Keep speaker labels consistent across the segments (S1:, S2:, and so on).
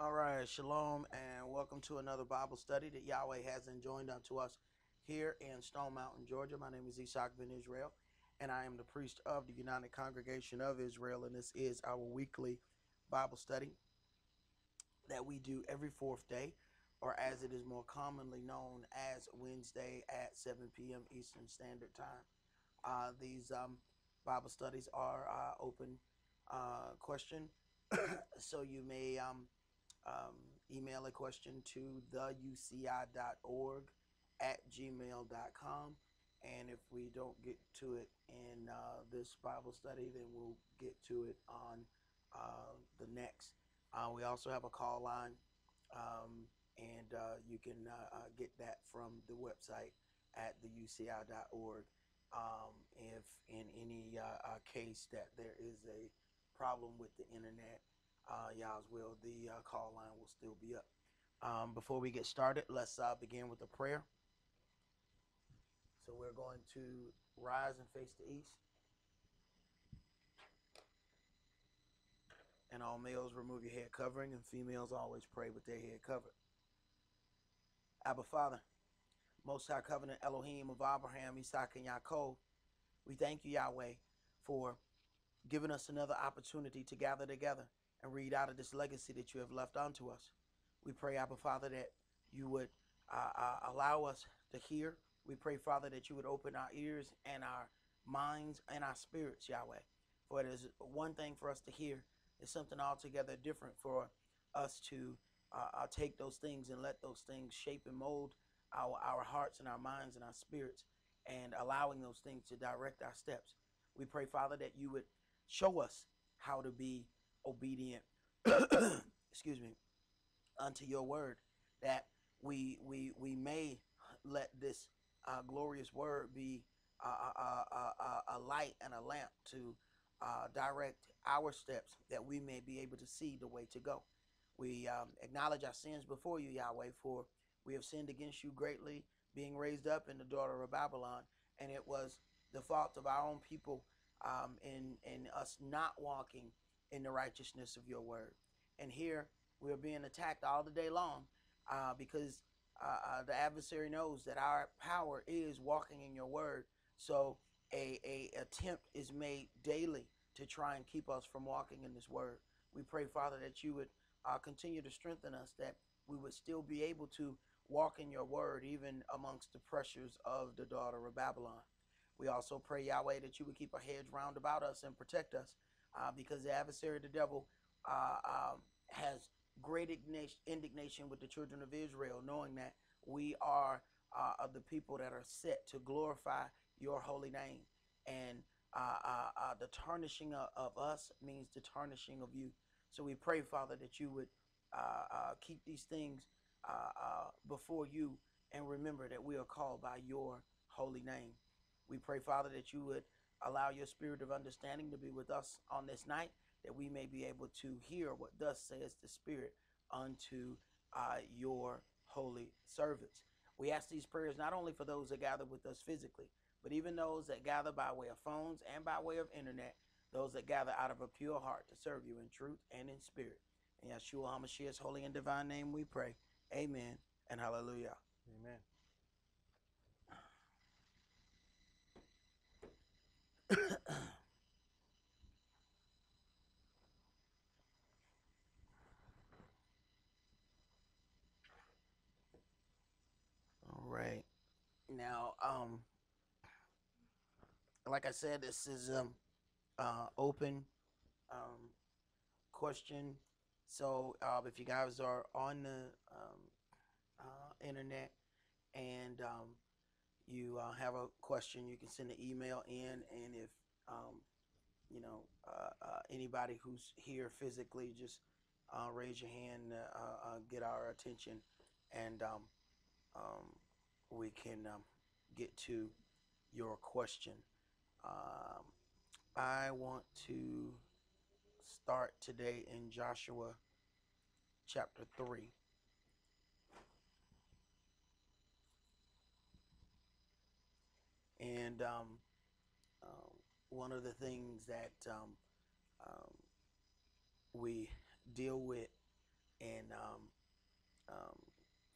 S1: All right, shalom, and welcome to another Bible study that Yahweh has enjoined unto us here in Stone Mountain, Georgia. My name is Esaac ben Israel, and I am the priest of the United Congregation of Israel, and this is our weekly Bible study that we do every fourth day, or as it is more commonly known as Wednesday at 7 p.m. Eastern Standard Time. These Bible studies are open question, so you may email a question to theuci.org at gmail.com. And if we don't get to it in this Bible study, then we'll get to it on the next. We also have a call line, and you can get that from the website at theuci.org. If in any case that there is a problem with the internet, y'all's will, the call line will still be up. Before we get started, let's begin with a prayer. So we're going to rise and face the east. And all males remove your head covering, and females always pray with their head covered. Abba Father, Most High Covenant Elohim of Abraham, Isaac, and Yaakov, we thank you, Yahweh, for giving us another opportunity to gather together and read out of this legacy that you have left unto us. We pray, Abba Father, that you would allow us to hear. We pray, Father, that you would open our ears and our minds and our spirits, Yahweh. For it is one thing for us to hear. It's something altogether different for us to take those things and let those things shape and mold our hearts and our minds and our spirits, and allowing those things to direct our steps. We pray, Father, that you would show us how to be obedient, excuse me, unto your word, that we may let this glorious word be a light and a lamp to direct our steps, that we may be able to see the way to go. We acknowledge our sins before you, Yahweh, for we have sinned against you greatly, being raised up in the daughter of Babylon, and it was the fault of our own people in us not walking in the righteousness of your word. And here we are being attacked all the day long because the adversary knows that our power is walking in your word. So a attempt is made daily to try and keep us from walking in this word. We pray, Father, that you would continue to strengthen us, that we would still be able to walk in your word even amongst the pressures of the daughter of Babylon. We also pray, Yahweh, that you would keep a hedge round about us and protect us, because the adversary, the devil, has great indignation with the children of Israel, knowing that we are the people that are set to glorify your holy name. And the tarnishing of us means the tarnishing of you. So we pray, Father, that you would keep these things before you, and remember that we are called by your holy name. We pray, Father, that you would allow your spirit of understanding to be with us on this night, that we may be able to hear what thus says the Spirit unto your holy servants. We ask these prayers not only for those that gather with us physically, but even those that gather by way of phones and by way of internet, those that gather out of a pure heart to serve you in truth and in spirit. In Yeshua HaMashiach's holy and divine name we pray. Amen and hallelujah.
S2: Amen.
S1: All right. Now, like I said, this is open question. So if you guys are on the internet and you have a question, you can send an email in. And if anybody who's here physically, just raise your hand, get our attention, and we can get to your question. I want to start today in Joshua chapter 3. And one of the things that we deal with in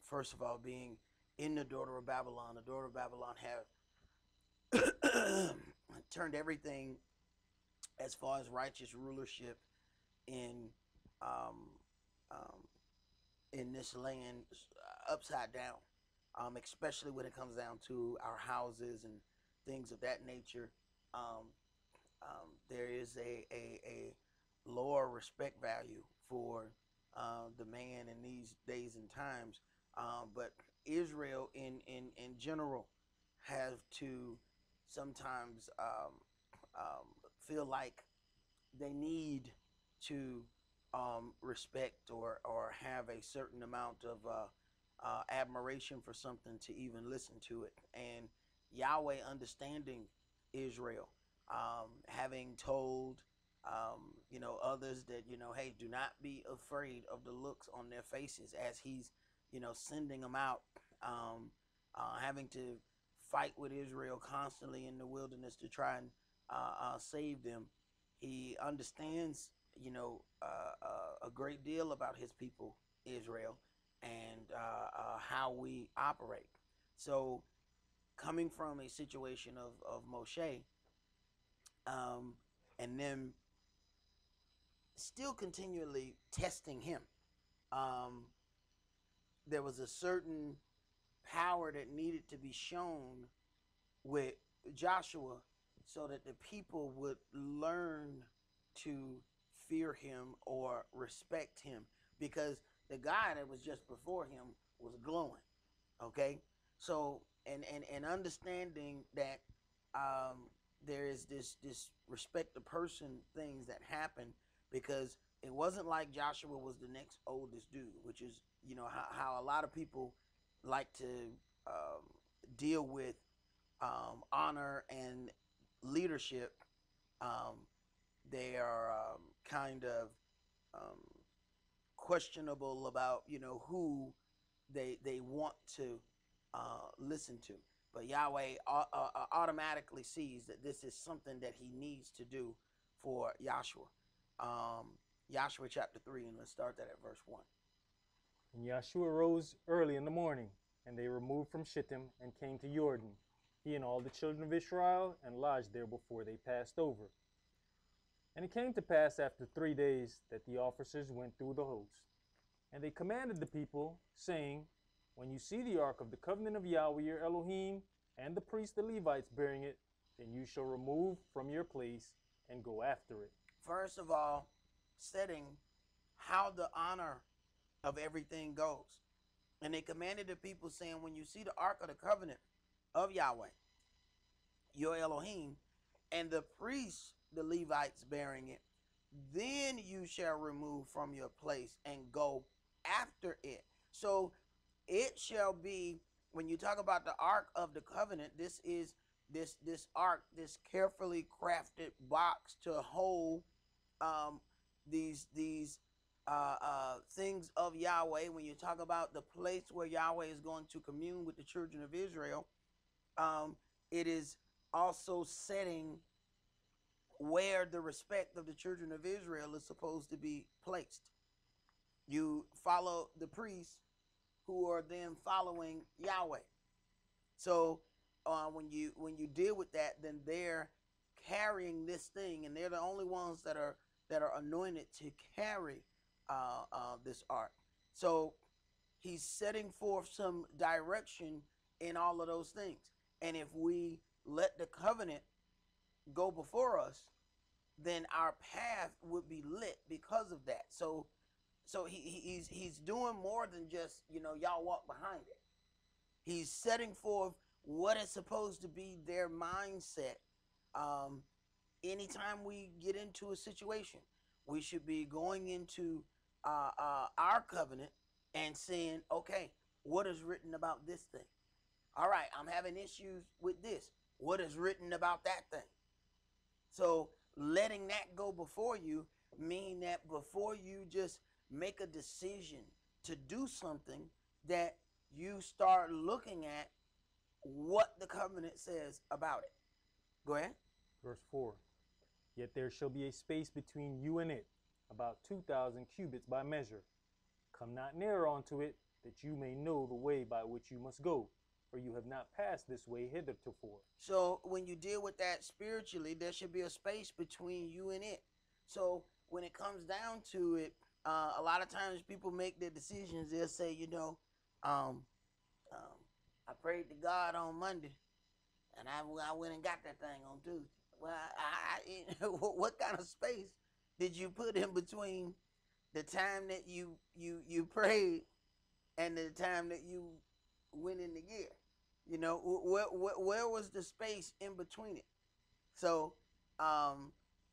S1: first of all, being in the daughter of Babylon. The daughter of Babylon have turned everything as far as righteous rulership in um, um, in this land upside down, especially when it comes down to our houses and things of that nature. Um, there is a lower respect value for the man in these days and times. But Israel, in general, have to sometimes feel like they need to respect or have a certain amount of admiration for something to even listen to it. And Yahweh understanding Israel, having told others that, hey, do not be afraid of the looks on their faces as he's sending them out, having to fight with Israel constantly in the wilderness to try and save them. He understands, a great deal about his people, Israel, and how we operate. So, coming from a situation of Moshe, and then still continually testing him, um, there was a certain power that needed to be shown with Joshua so that the people would learn to fear him or respect him, because the guy that was just before him was glowing. Okay, so and understanding that there is this respect the person things that happen, because it wasn't like Joshua was the next oldest dude, which is how a lot of people like to um, deal with honor and leadership. Um, they are kind of um, questionable about who they want to listen to. But Yahweh automatically sees that this is something that he needs to do for Joshua. Joshua chapter 3, and let's start that at verse 1.
S2: And Yahshua rose early in the morning, and they removed from Shittim and came to Jordan, he and all the children of Israel, and lodged there before they passed over. And it came to pass after 3 days that the officers went through the host. And they commanded the people, saying, when you see the ark of the covenant of Yahweh your Elohim, and the priests the Levites bearing it, then you shall remove from your place and go after it.
S1: First of all, setting how the honor of everything goes. And they commanded the people, saying, when you see the ark of the covenant of Yahweh, your Elohim, and the priests, the Levites, bearing it, then you shall remove from your place and go after it. So it shall be, when you talk about the ark of the covenant, this is this ark, this carefully crafted box to hold these things of Yahweh. When you talk about the place where Yahweh is going to commune with the children of Israel, it is also setting where the respect of the children of Israel is supposed to be placed. You follow the priests, who are then following Yahweh. So when you deal with that, then they're carrying this thing, and they're the only ones that are anointed to carry this ark. So he's setting forth some direction in all of those things. And if we let the covenant go before us, then our path would be lit because of that. So he's doing more than just y'all walk behind it. He's setting forth what is supposed to be their mindset. Anytime we get into a situation, we should be going into our covenant and saying, okay, what is written about this thing? All right, I'm having issues with this. What is written about that thing? So letting that go before you mean that before you just make a decision to do something, that you start looking at what the covenant says about it. Go ahead.
S2: Verse 4. Yet there shall be a space between you and it, about 2,000 cubits by measure. Come not near unto it, that you may know the way by which you must go, for you have not passed this way hithertofore.
S1: So when you deal with that spiritually, there should be a space between you and it. So when it comes down to it, a lot of times people make their decisions. They'll say, um, I prayed to God on Monday, and I went and got that thing on Tuesday. Well, what kind of space did you put in between the time that you prayed and the time that you went in the gear? Where was the space in between it? So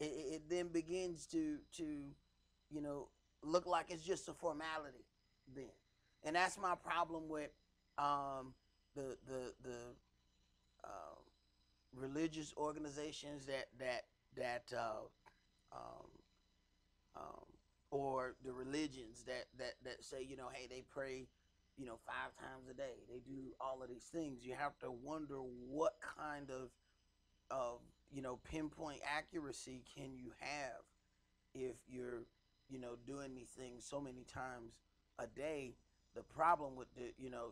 S1: it then begins to look like it's just a formality then, and that's my problem with the religious organizations um, um, or the religions that say, hey, they pray 5 times a day, they do all of these things. You have to wonder what kind of pinpoint accuracy can you have if you're doing these things so many times a day. The problem with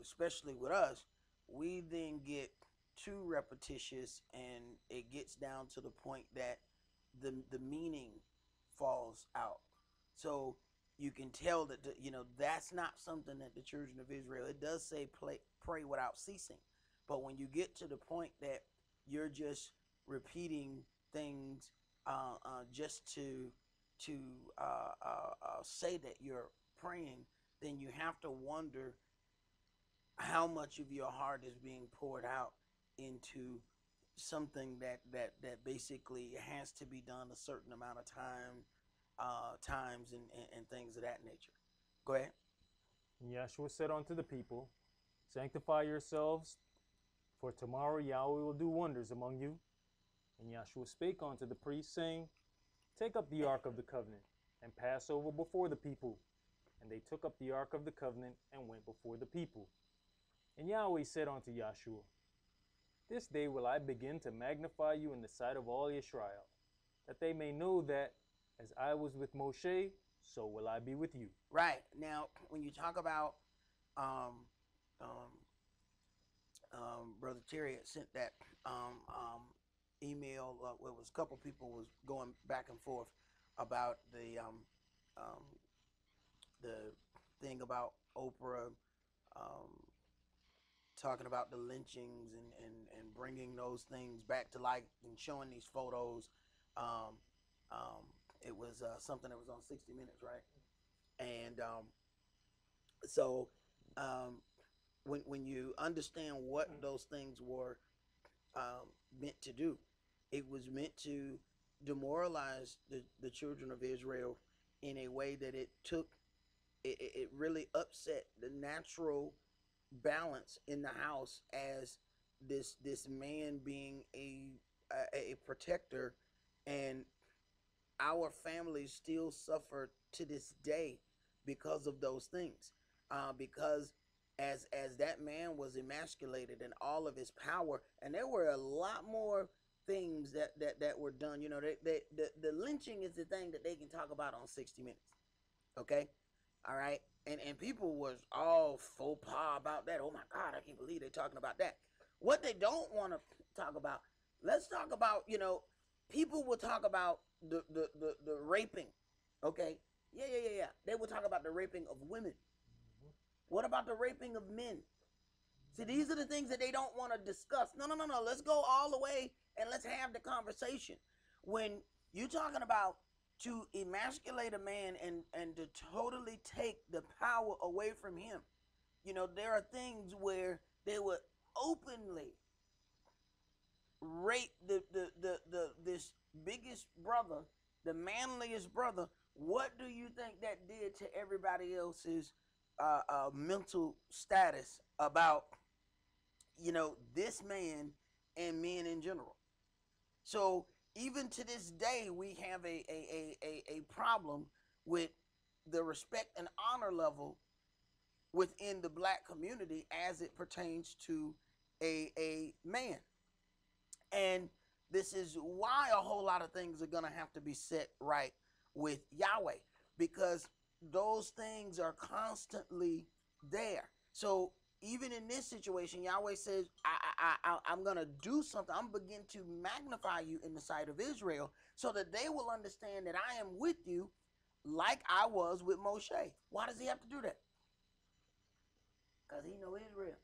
S1: especially with us, we then get too repetitious, and it gets down to the point that the meaning falls out. So you can tell that that's not something that the children of Israel. It does say pray without ceasing, but when you get to the point that you're just repeating things just to say that you're praying, then you have to wonder how much of your heart is being poured out into something that basically has to be done a certain amount of times and things of that nature. Go ahead.
S2: And Yahshua said unto the people, Sanctify yourselves, for tomorrow Yahweh will do wonders among you. And Yahshua spake unto the priests, saying, Take up the ark of the covenant, and pass over before the people. And they took up the ark of the covenant, and went before the people. And Yahweh said unto Yahshua, This day will I begin to magnify you in the sight of all Israel, that they may know that, as I was with Moshe, so will I be with you.
S1: Right. Now, when you talk about Brother Terry had sent that email. It was a couple people was going back and forth about the thing about Oprah talking about the lynchings and bringing those things back to light and showing these photos. Um, it was something that was on 60 Minutes, right? And so when you understand what those things were meant to do, it was meant to demoralize the children of Israel in a way that it really upset the natural balance in the house, as this man being a protector, and our families still suffer to this day because of those things, because as that man was emasculated in all of his power, and there were a lot more things that were done. The lynching is the thing that they can talk about on 60 Minutes. Okay. All right. And people was all faux pas about that. Oh my God, I can't believe they're talking about that. What they don't want to talk about, let's talk about, people will talk about the raping. Okay. Yeah. They will talk about the raping of women. What about the raping of men? See, these are the things that they don't want to discuss. No. Let's go all the way and let's have the conversation. When you're talking about to emasculate a man and to totally take the power away from him, there are things where they would openly rape this biggest brother, the manliest brother. What do you think that did to everybody else's mental status about this man and men in general? So even to this day, we have a problem with the respect and honor level within the black community as it pertains to a man. And this is why a whole lot of things are going to have to be set right with Yahweh, because those things are constantly there. So even in this situation, Yahweh says, I'm going to do something. I'm begin to magnify you in the sight of Israel so that they will understand that I am with you like I was with Moshe. Why does he have to do that? Because he knows Israel.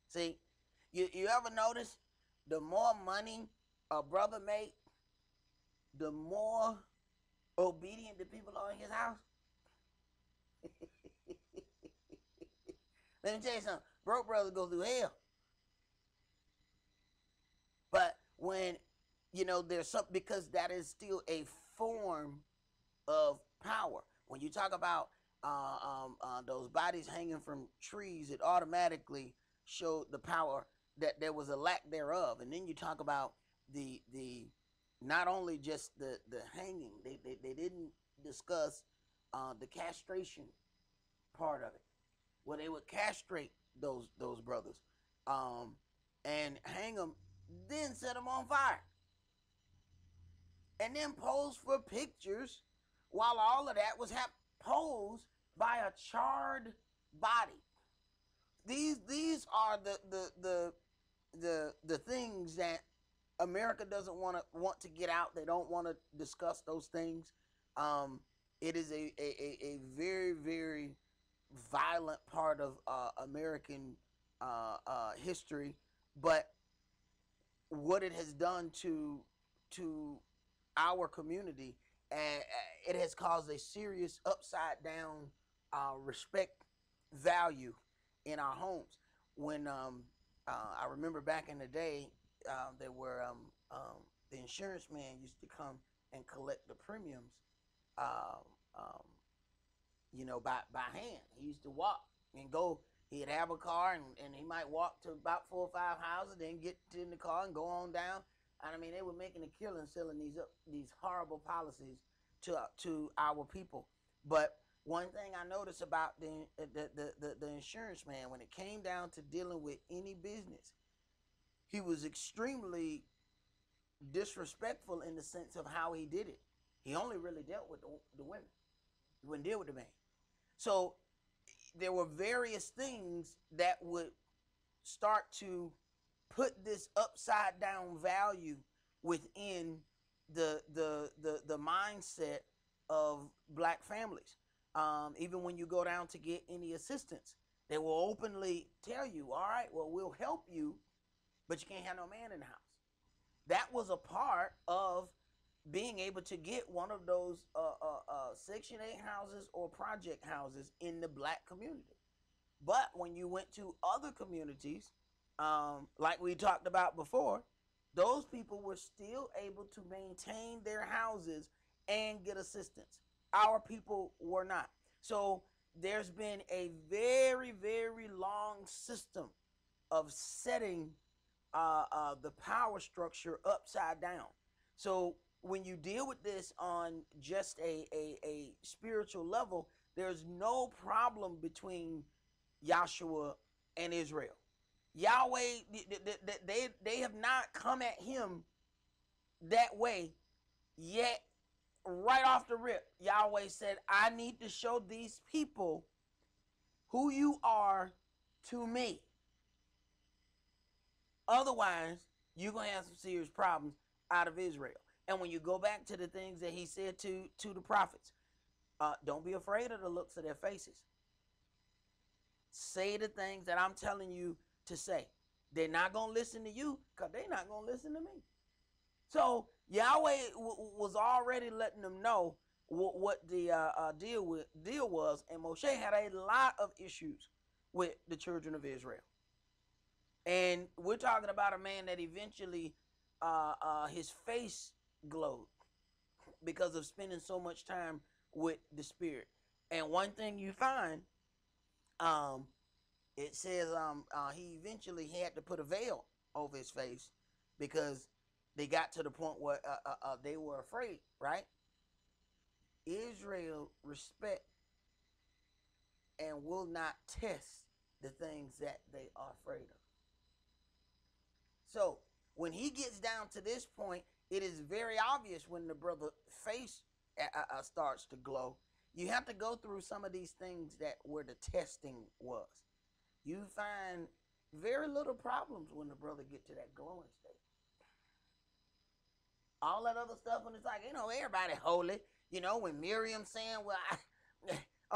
S1: See, you ever notice the more money a brother make, the more obedient the people are in his house? Let me tell you something. Broke brothers go through hell. But when, there's something, because that is still a form of power. When you talk about those bodies hanging from trees, it automatically showed the power that there was a lack thereof. And then you talk about the not only just the hanging, they didn't discuss the castration part of it, where they would castrate those brothers and hang them, then set them on fire, and then pose for pictures while all of that was posed by a charred body. These are the things that America doesn't want to get out. They don't want to discuss those things. It is a very, very violent part of American history, but what it has done to our community, it has caused a serious upside down respect value in our homes. When I remember back in the day, there were the insurance man used to come and collect the premiums, um, um, by hand. He used to walk and go. He'd have a car, and he might walk to about 4 or 5 houses, then get in the car and go on down. And I mean, they were making a killing selling these horrible policies to our people. But one thing I noticed about the insurance man, when it came down to dealing with any business, he was extremely disrespectful in the sense of how he did it. He only really dealt with the women. He wouldn't deal with the man. So there were various things that would start to put this upside down value within the mindset of black families. Even when you go down to get any assistance, they will openly tell you, all right, well, we'll help you, but you can't have no man in the house. That was a part of being able to get one of those Section 8 houses or project houses in the black community. But when you went to other communities, like we talked about before, those people were still able to maintain their houses and get assistance. Our people were not. So there's been a very, very long system of setting the power structure upside down. So when you deal with this on just a spiritual level, there's no problem between Joshua and Israel. Yahweh, they have not come at him that way yet. Right off the rip, Yahweh said, I need to show these people who you are to me. Otherwise, you're going to have some serious problems out of Israel. And when you go back to the things that he said to the prophets, don't be afraid of the looks of their faces. Say the things that I'm telling you to say. They're not going to listen to you because they're not going to listen to me. So Yahweh was already letting them know what the deal was. And Moshe had a lot of issues with the children of Israel. And we're talking about a man that eventually his face glowed because of spending so much time with the Spirit. And one thing you find, it says he eventually had to put a veil over his face because they got to the point where they were afraid, right? Israel respect and will not test the things that they are afraid of. So when he gets down to this point, it is very obvious when the brother's face starts to glow. you have to go through some of these things that where the testing was. You find very little problems when the brother get to that glowing state. All that other stuff when it's like, everybody holy. When Miriam saying, well,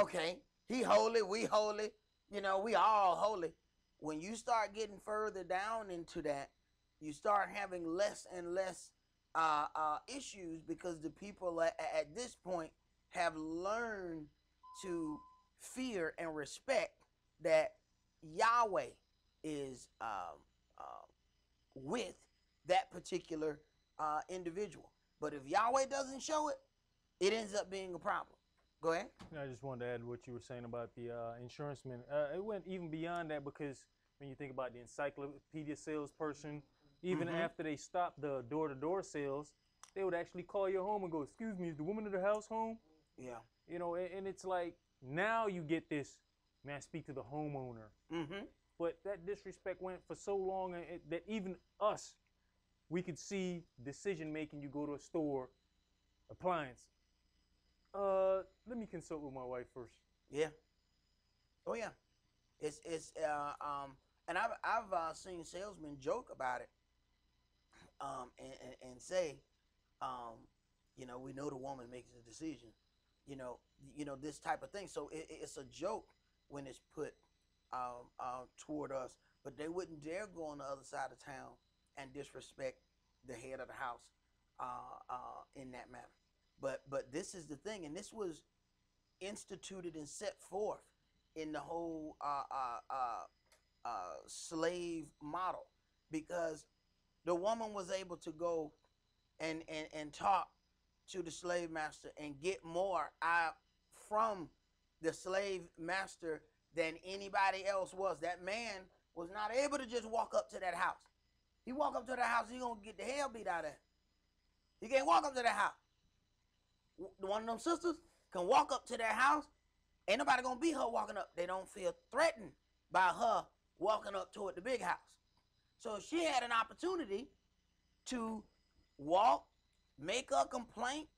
S1: okay, he holy, we holy, we all holy. When you start getting further down into that, you start having less and less issues because the people at this point have learned to fear and respect that Yahweh is with that particular individual. But if Yahweh doesn't show it, it ends up being a problem. Go ahead.
S2: I just wanted to add what you were saying about the insurance man. It went even beyond that because when you think about the encyclopedia salesperson, even after they stopped the door-to-door sales, they would actually call your home and go, "Excuse me, is the woman of the house home?"
S1: Yeah.
S2: And it's like now you get this, may I speak to the homeowner? But that disrespect went for so long that even us, we could see decision making. You go to a store, appliance. Let me consult with my wife first.
S1: Yeah. Oh yeah. It's and I've seen salesmen joke about it, and say, we know the woman makes the decision, this type of thing. So it's a joke when it's put toward us, but they wouldn't dare go on the other side of town and disrespect the head of the house in that manner. But this is the thing, and this was instituted and set forth in the whole slave model, because the woman was able to go and talk to the slave master and get more out from the slave master than anybody else was. That man was not able to just walk up to that house. He walk up to that house, he gonna get the hell beat out of him. He can't walk up to that house. One of them sisters can walk up to that house. Ain't nobody gonna beat her walking up. They don't feel threatened by her walking up toward the big house. So she had an opportunity to walk, make a complaint,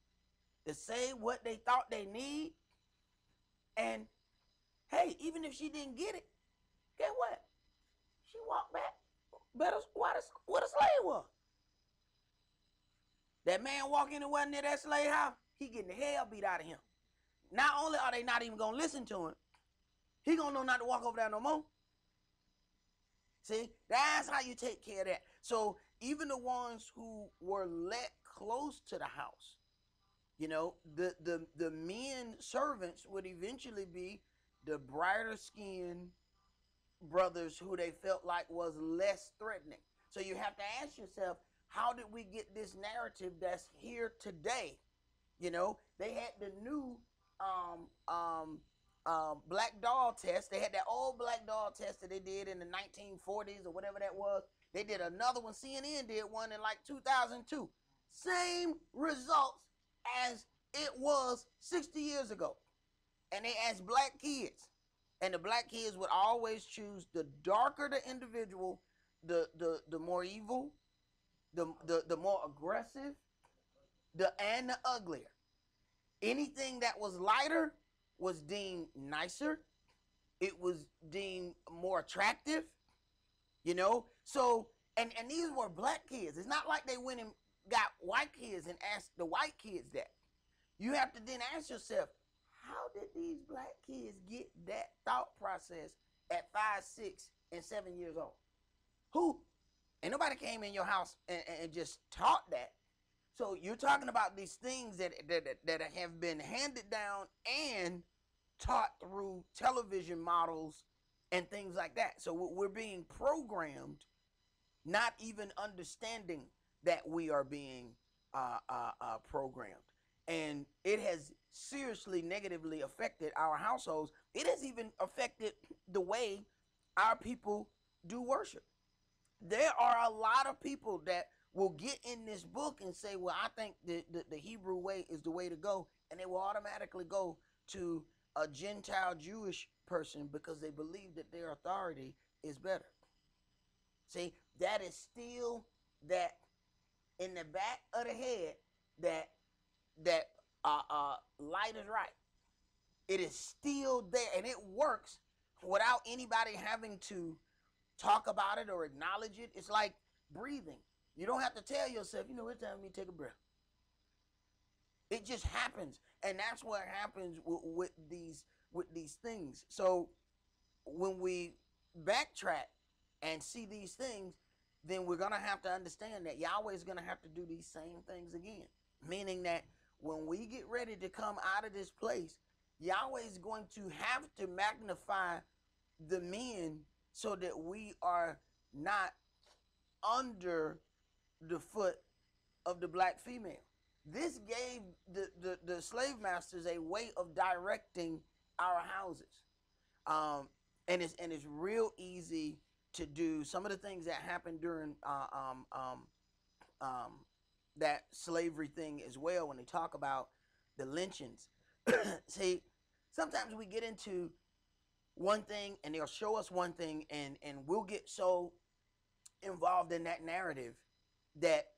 S1: to say what they thought they need. And hey, even if she didn't get it, guess what? She walked back better what a slave was. That man walking in wasn't near that slave house, he getting the hell beat out of him. Not only are they not even gonna listen to him, he gonna know not to walk over there no more. See, that's how you take care of that. So even the ones who were let close to the house, the men servants would eventually be the brighter skinned brothers who they felt like was less threatening. So you have to ask yourself, how did we get this narrative that's here today? They had the new black doll test. They had that old black doll test that they did in the 1940s or whatever that was. They did another one. CNN did one in like 2002. Same results as it was 60 years ago. And they asked black kids. And the black kids would always choose the darker the individual, the more evil, the more aggressive, and the uglier. Anything that was lighter was deemed nicer. It was deemed more attractive, So, and these were black kids. It's not like they went and got white kids and asked the white kids that. You have to then ask yourself, how did these black kids get that thought process at 5, 6, and 7 years old? Who? Ain't nobody came in your house and just taught that. So you're talking about these things that have been handed down and taught through television models and things like that. So we're being programmed, not even understanding that we are being programmed. And it has seriously negatively affected our households. It has even affected the way our people do worship. There are a lot of people that will get in this book and say, well, I think the Hebrew way is the way to go. And they will automatically go to a Gentile Jewish person because they believe that their authority is better. See, that is still that in the back of the head that light is right. It is still there, and it works without anybody having to talk about it or acknowledge it. It's like breathing. You don't have to tell yourself, you know, it's time for me to take a breath. It just happens, and that's what happens with these things. So when we backtrack and see these things, then we're gonna have to understand that Yahweh is gonna have to do these same things again. Meaning that when we get ready to come out of this place, Yahweh is going to have to magnify the men so that we are not under the foot of the black female. This gave the slave masters a way of directing our houses. And it's real easy to do. Some of the things that happened during that slavery thing as well, when they talk about the lynchings. See, sometimes we get into one thing and they'll show us one thing, and we'll get so involved in that narrative that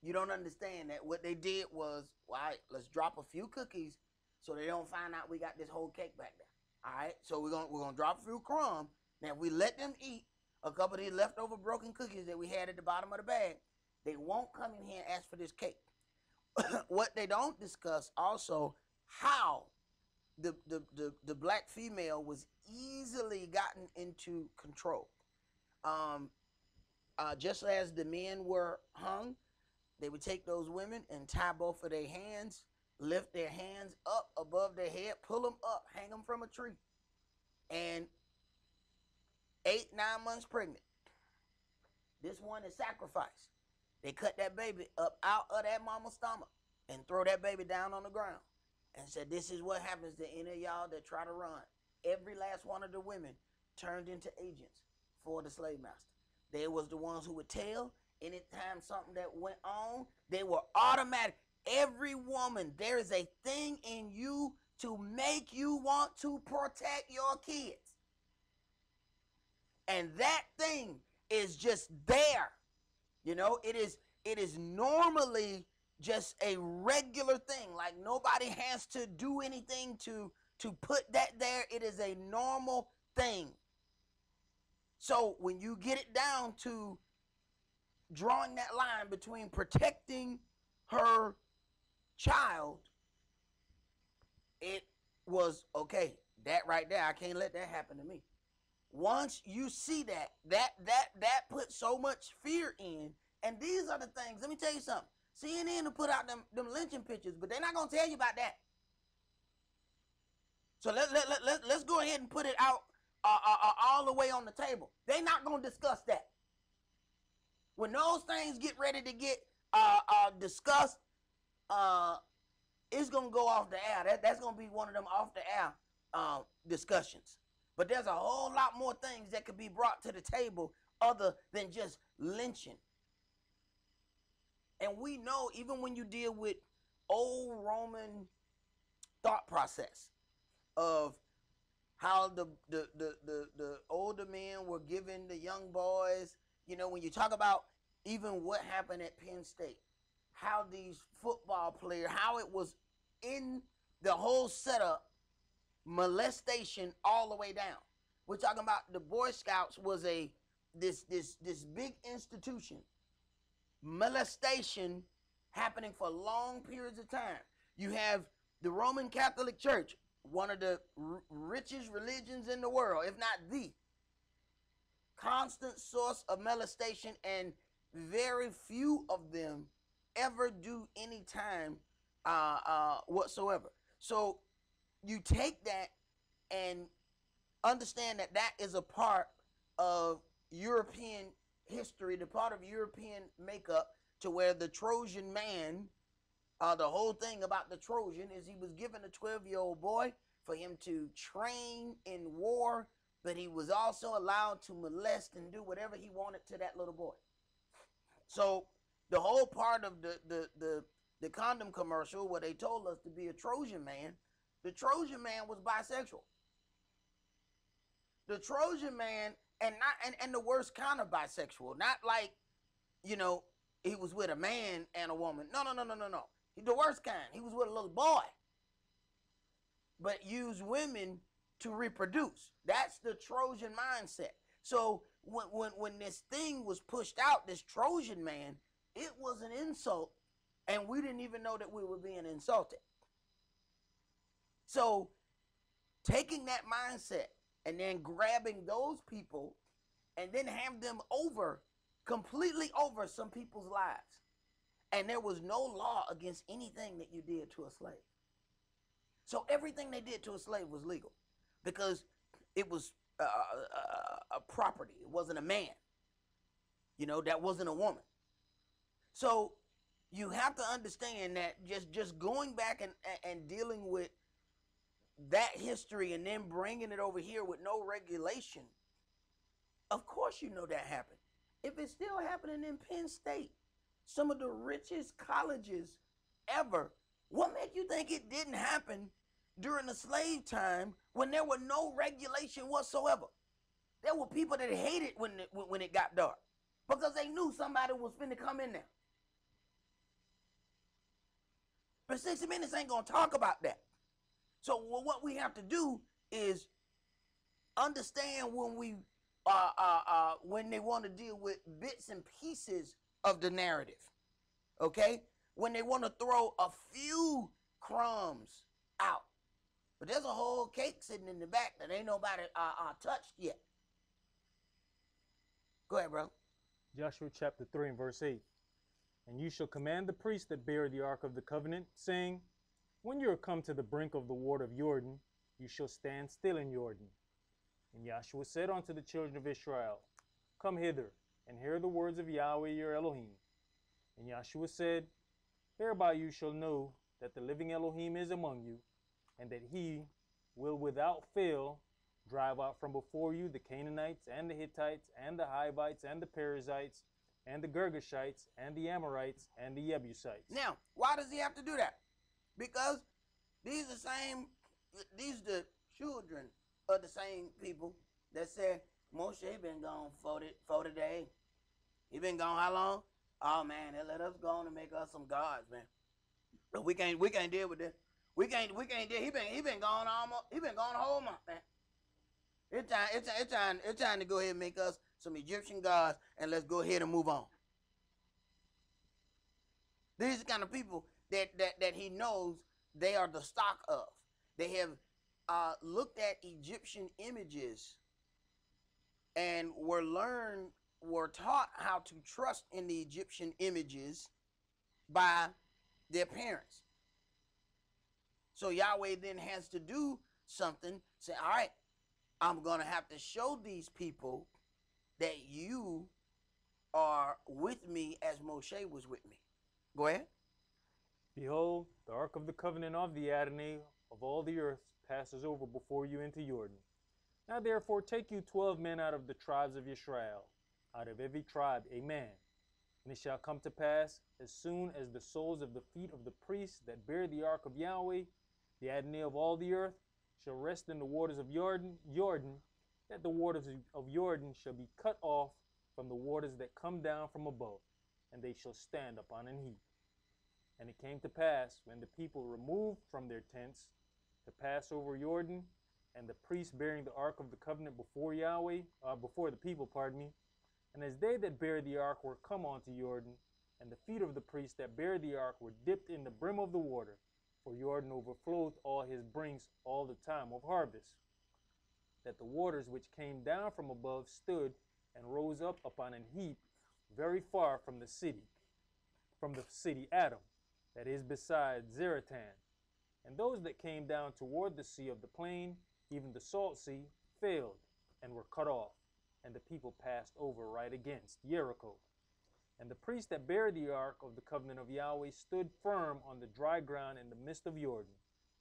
S1: you don't understand that what they did was, all right, let's drop a few cookies so they don't find out we got this whole cake back there. All right, so we're gonna drop a few crumbs. Now, if we let them eat a couple of these leftover broken cookies that we had at the bottom of the bag, they won't come in here and ask for this cake. What they don't discuss also, how the black female was easily gotten into control. Just as the men were hung, they would take those women and tie both of their hands, lift their hands up above their head, pull them up, hang them from a tree. And 8, 9 months pregnant, this one is sacrificed. They cut that baby up out of that mama's stomach and throw that baby down on the ground and said, this is what happens to any of y'all that try to run. Every last one of the women turned into agents for the slave master. They was the ones who would tell. Anytime something that went on, they were automatic. Every woman, there is a thing in you to make you want to protect your kids. And that thing is just there. You know, it is normally just a regular thing. Like nobody has to do anything to put that there. It is a normal thing. So when you get it down to drawing that line between protecting her child, it was, okay, that right there, I can't let that happen to me. Once you see that puts so much fear in. And these are the things, let me tell you something. CNN will put out them lynching pictures, but they're not going to tell you about that. So let's go ahead and put it out all the way on the table. They're not going to discuss that. When those things get ready to get discussed, it's going to go off the air. That's going to be one of them off the air discussions. But there's a whole lot more things that could be brought to the table other than just lynching. And we know, even when you deal with old Roman thought process of how the older men were giving the young boys, you know, when you talk about even what happened at Penn State, how these football players, how it was in the whole setup, molestation all the way down. We're talking about the Boy Scouts was this big institution. Molestation happening for long periods of time. You have the Roman Catholic Church, one of the richest religions in the world, if not the constant source of molestation, and very few of them ever do any time whatsoever. So you take that and understand that that is a part of European history, the part of European makeup, to where the Trojan man, the whole thing about the Trojan is he was given a 12-year-old boy for him to train in war, but he was also allowed to molest and do whatever he wanted to that little boy. So the whole part of the condom commercial where they told us to be a Trojan man, the Trojan man was bisexual. The Trojan man, and the worst kind of bisexual, not like, you know, he was with a man and a woman. No. The worst kind. He was with a little boy. but use women to reproduce. That's the Trojan mindset. So when this thing was pushed out, this Trojan man, it was an insult, and we didn't even know that we were being insulted. So taking that mindset and then grabbing those people and then have them completely over some people's lives. And there was no law against anything that you did to a slave. So everything they did to a slave was legal because it was a property. It wasn't a man. That wasn't a woman. So you have to understand that just going back and dealing with that history and then bringing it over here with no regulation, of course that happened. If it's still happening in Penn State, some of the richest colleges ever, what made you think it didn't happen during the slave time when there were no regulation whatsoever? There were people that hated when it got dark because they knew somebody was finna come in there. But 60 Minutes ain't gonna talk about that. So what we have to do is understand when they want to deal with bits and pieces of the narrative, okay? When they want to throw a few crumbs out, but there's a whole cake sitting in the back that ain't nobody touched yet. Go ahead, bro.
S2: Joshua chapter 3 and verse 8. And you shall command the priests that bear the ark of the covenant, saying, when you are come to the brink of the water of Jordan, you shall stand still in Jordan. And Joshua said unto the children of Israel, come hither, and hear the words of Yahweh your Elohim. And Joshua said, hereby you shall know that the living Elohim is among you, and that he will without fail drive out from before you the Canaanites, and the Hittites, and the Hivites, and the Perizzites, and the Girgashites, and the Amorites, and the Jebusites.
S1: Now, why does he have to do that? Because these are the children of the same people that said, Moshe been gone 40 days. He been gone how long? Oh man, they let us go on and make us some gods, man. But we can't deal with this. We can't deal. He been gone a whole month, man. It's time to go ahead and make us some Egyptian gods, and let's go ahead and move on. These are the kind of people that he knows they are the stock of. They have looked at Egyptian images and were taught how to trust in the Egyptian images by their parents. So Yahweh then has to do something, say, all right, I'm going to have to show these people that you are with me as Moshe was with me. Go ahead.
S2: Behold, the ark of the covenant of the Adonai of all the earth passes over before you into Jordan. Now therefore take you 12 men out of the tribes of Israel, out of every tribe a man. And it shall come to pass, as soon as the soles of the feet of the priests that bear the ark of Yahweh, the Adonai of all the earth, shall rest in the waters of Jordan, that the waters of Jordan shall be cut off from the waters that come down from above, and they shall stand upon an heap. And it came to pass, when the people removed from their tents to pass over Jordan, and the priests bearing the ark of the covenant before the people, and as they that bear the ark were come unto Jordan, and the feet of the priests that bear the ark were dipped in the brim of the water, for Jordan overfloweth all his brinks all the time of harvest, that the waters which came down from above stood and rose up upon an heap very far from the city Adam, that is beside Zaratan. And those that came down toward the sea of the plain, even the salt sea, failed and were cut off, and the people passed over right against Jericho. And the priests that bare the ark of the covenant of Yahweh stood firm on the dry ground in the midst of Jordan,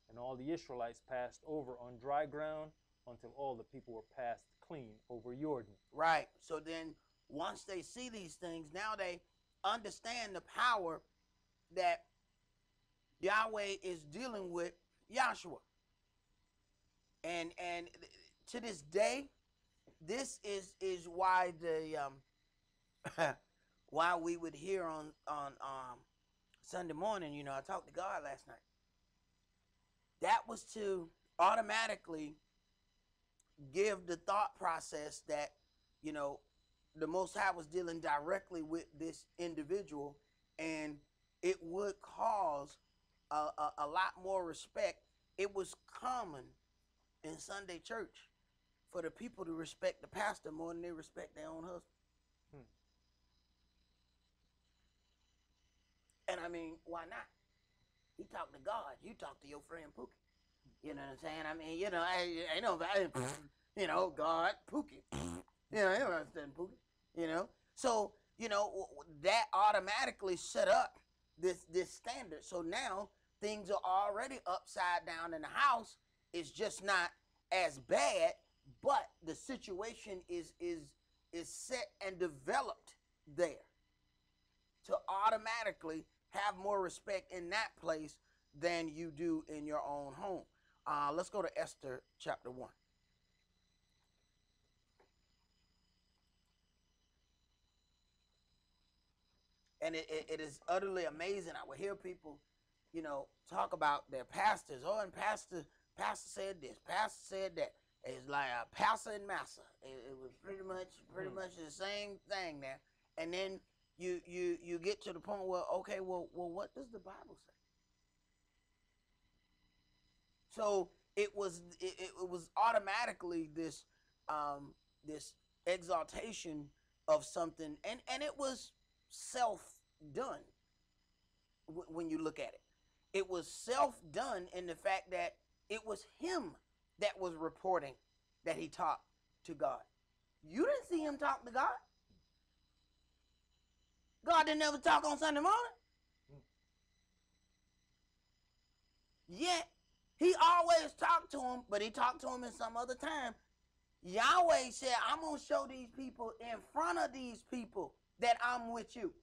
S2: and all the Israelites passed over on dry ground until all the people were passed clean over Jordan.
S1: Right. So then once they see these things, now they understand the power that Yahweh is dealing with Joshua. And to this day, this is why why we would hear on Sunday morning, I talked to God last night. That was to automatically give the thought process that, you know, the Most High was dealing directly with this individual, and it would cause a lot more respect. It was common in Sunday church for the people to respect the pastor more than they respect their own husband. And I mean, why not? He talked to God. You talk to your friend Pookie. You know what I'm saying? I mean, you know, I know, you know, God, Pookie. You know, you don't understand Pookie. You know, so you know that automatically set up this standard. So now things are already upside down in the house. It's just not as bad, but the situation is set and developed there to automatically have more respect in that place than you do in your own home. Let's go to Esther chapter 1. And it is utterly amazing. I would hear people, you know, talk about their pastors. Oh, and pastor said this, pastor said that. It's like a pastor and master. It was pretty much the same thing there. And then you get to the point where, okay, well, what does the Bible say? So it was automatically this this exaltation of something, and it was self-done when you look at it. It was self-done in the fact that it was him that was reporting that he talked to God. You didn't see him talk to God. God didn't ever talk on Sunday morning. Yet, he always talked to him, but he talked to him in some other time. Yahweh said, I'm going to show these people in front of these people that I'm with you.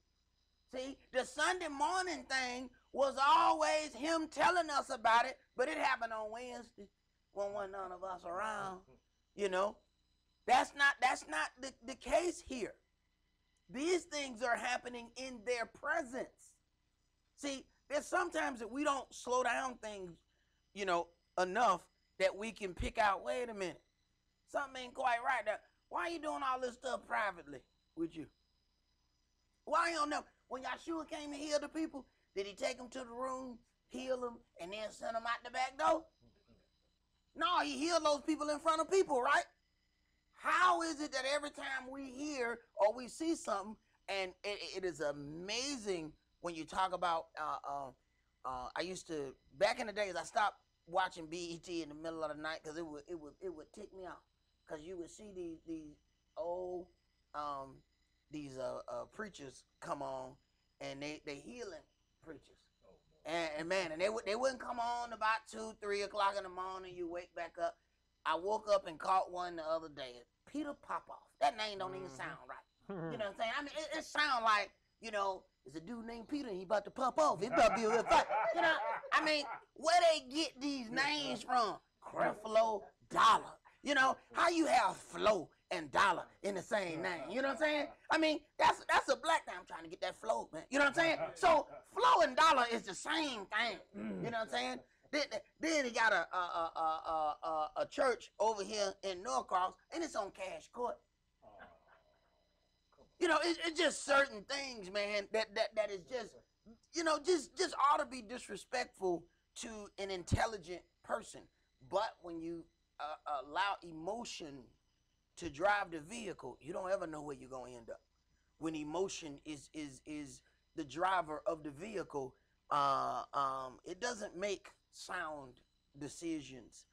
S1: See, the Sunday morning thing was always him telling us about it, but it happened on Wednesday when wasn't none of us around. You know, that's not the case here. These things are happening in their presence. See, there's sometimes that we don't slow down things, you know, enough that we can pick out, wait a minute, something ain't quite right there. Why are you doing all this stuff privately with you? Why you don't know? When Yahshua came and healed the people, did he take them to the room, heal them, and then send them out the back door? No, he healed those people in front of people, right? How is it that every time we hear or we see something, and it is amazing when you talk about, I used to, back in the days, I stopped watching BET in the middle of the night because it would tick me off. Because you would see these old preachers come on, and they healing preachers. And man, and they wouldn't come on about 2, 3 o'clock in the morning. You wake back up. I woke up and caught one the other day. Peter Popoff. That name don't even sound right. You know what I'm saying? I mean, it sounds like, you know, it's a dude named Peter and he about to pop off. He about to be a real fight. You know, I mean, where they get these names from? Creflo Dollar. You know, how you have Flo and Dollar in the same name? You know what I'm saying? I mean, that's a black thing. I'm trying to get that flow, man. You know what I'm saying? So Flo and Dollar is the same thing. You know what I'm saying? Then he got a church over here in Norcross, and it's on Cash Court. You know, it's just certain things, man, that is just, you know, just ought to be disrespectful to an intelligent person. But when you allow emotion to drive the vehicle, you don't ever know where you're going to end up. When emotion is the driver of the vehicle, it doesn't make sound decisions.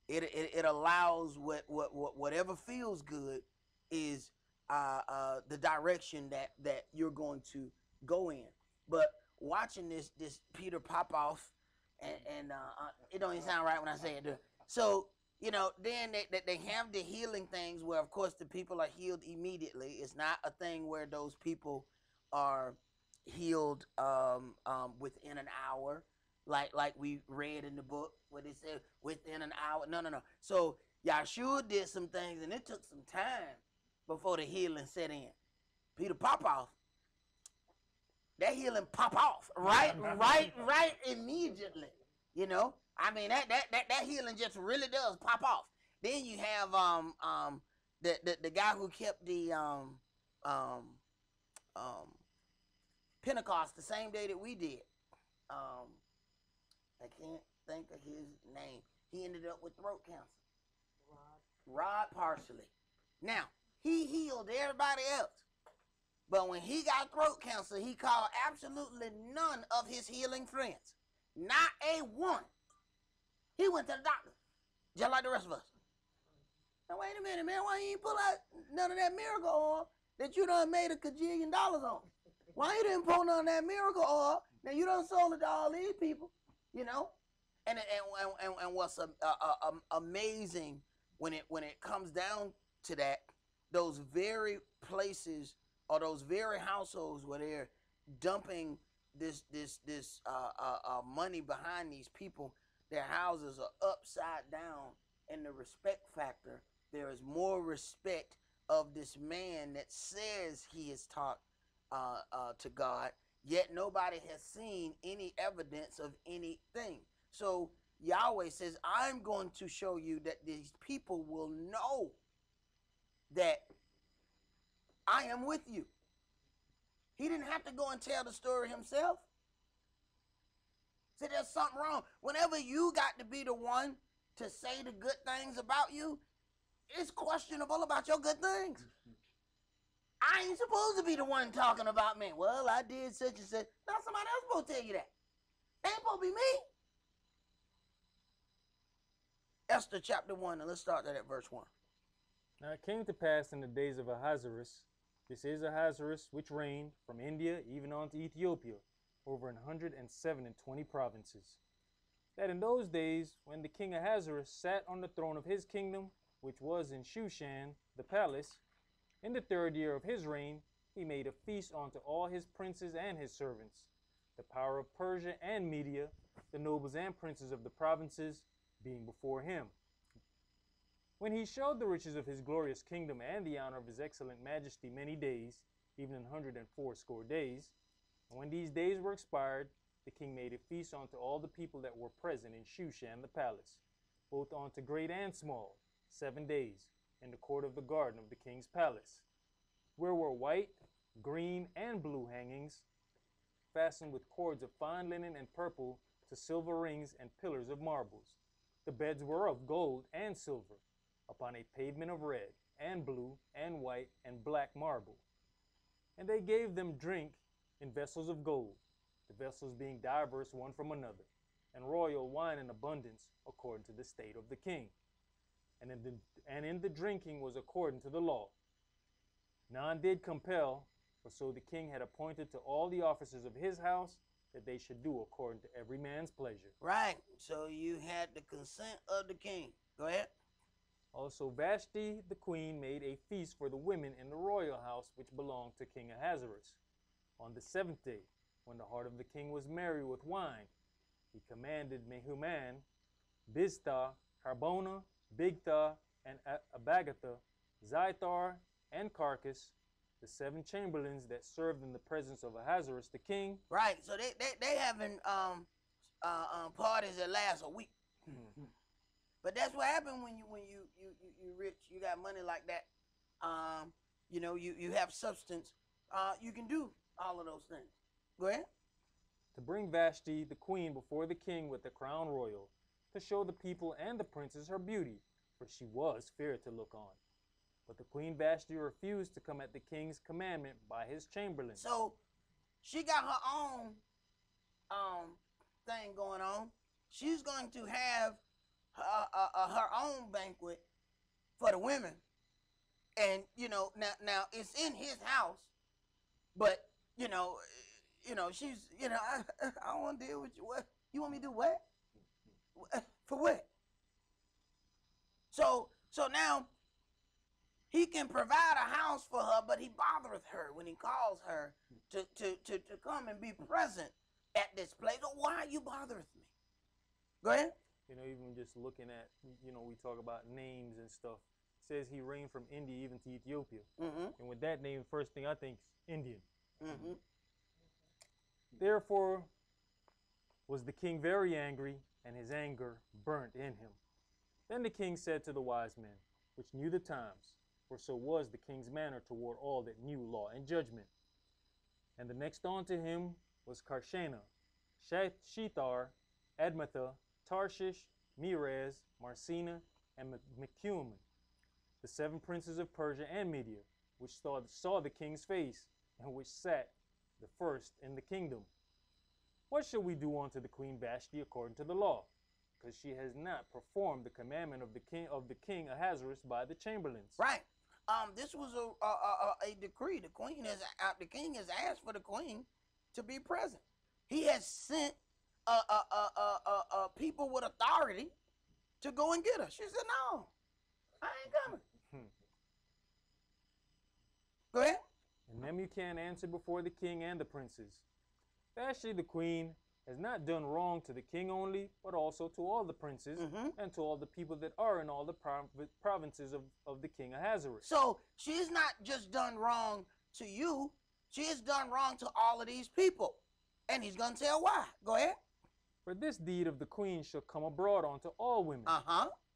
S1: It allows whatever feels good is the direction that you're going to go in. But watching this Peter Popoff, and it don't even sound right when I say it. So, you know, then they have the healing things where, of course, the people are healed immediately. It's not a thing where those people are healed within an hour, like we read in the book where they said within an hour. No. So Yahshua did some things, and it took some time before the healing set in. Peter Popoff, that healing pop off right immediately. You know, I mean, that healing just really does pop off. Then you have the guy who kept the Pentecost the same day that we did. I can't think of his name. He ended up with throat cancer. Rod Parsley. Now, he healed everybody else. But when he got throat cancer, he called absolutely none of his healing friends. Not a one. He went to the doctor, just like the rest of us. Now, wait a minute, man. Why you ain't pull out none of that miracle oil that you done made $1 gajillion on? Why you didn't pull none of that miracle oil? Now, you done sold it to all these people, you know? And what's amazing when it comes down to that, those very places or those very households where they're dumping this money behind these people, their houses are upside down, and the respect factor, there is more respect of this man that says he is taught to God, yet nobody has seen any evidence of anything. So Yahweh says, I'm going to show you that these people will know that I am with you. He didn't have to go and tell the story himself. So there's something wrong. Whenever you got to be the one to say the good things about you, it's questionable about your good things. I ain't supposed to be the one talking about me. Well, I did such and such. Now somebody else supposed to tell you that. It ain't supposed to be me. Esther chapter 1, and let's start that at verse 1.
S2: Now it came to pass in the days of Ahasuerus, this is Ahasuerus, which reigned from India even unto Ethiopia, over 127 provinces, that in those days, when the king Ahasuerus sat on the throne of his kingdom, which was in Shushan, the palace, in the 3rd year of his reign, he made a feast unto all his princes and his servants, the power of Persia and Media, the nobles and princes of the provinces, being before him. When he showed the riches of his glorious kingdom and the honor of his excellent majesty many days, even 180 days, and when these days were expired, the king made a feast unto all the people that were present in Shushan the palace, both unto great and small, 7 days, in the court of the garden of the king's palace, where were white, green, and blue hangings, fastened with cords of fine linen and purple to silver rings and pillars of marbles. The beds were of gold and silver, upon a pavement of red, and blue, and white, and black marble. And they gave them drink in vessels of gold, the vessels being diverse one from another, and royal wine in abundance, according to the state of the king. And in the drinking was according to the law. None did compel, for so the king had appointed to all the officers of his house that they should do according to every man's pleasure.
S1: Right. So you had the consent of the king. Go ahead.
S2: Also Vashti the queen made a feast for the women in the royal house which belonged to King Ahasuerus. On the 7th day, when the heart of the king was merry with wine, he commanded Mehuman, Biztha, Harbona, Bigtha, and Abagatha, Zithar, and Carcass, the 7 chamberlains that served in the presence of Ahasuerus the king.
S1: Right. So they having parties that last a week. But that's what happened when you rich, you got money like that. You have substance. You can do all of those things. Go ahead.
S2: To bring Vashti the queen before the king with the crown royal, to show the people and the princes her beauty, for she was fair to look on. But the queen Vashti refused to come at the king's commandment by his chamberlain.
S1: So she got her own thing going on. She's going to have her own banquet for the women, and now it's in his house, but she's I don't want to deal with you. What you want me to do? What for? What? So now he can provide a house for her, but he bothereth her when he calls her to come and be present at this place. Oh, why you bothereth me? Go ahead.
S2: Even just looking at, we talk about names and stuff. It says he reigned from India even to Ethiopia. And with that name, first thing I think is Indian. Therefore was the king very angry, and his anger burnt in him. Then the king said to the wise men, which knew the times, for so was the king's manner toward all that knew law and judgment. And the next on to him was Karshena, Shethar, Admatha, Tarshish, Meres, Marcina, and Mecumen, the 7 princes of Persia and Media, which saw the king's face, and which sat the first in the kingdom. What shall we do unto the queen Vashti according to the law? Because she has not performed the commandment of the king Ahasuerus by the chamberlains.
S1: Right. This was a decree. The king has asked for the queen to be present. He has sent people with authority to go and get her. She said, "No, I ain't coming." Go ahead.
S2: And Memucan answered before the king and the princes, Vashti the queen has not done wrong to the king only, but also to all the princes and to all the people that are in all the provinces of the king Ahasuerus.
S1: So she's not just done wrong to you, she has done wrong to all of these people. And he's going to tell why. Go ahead.
S2: For this deed of the queen shall come abroad unto all women,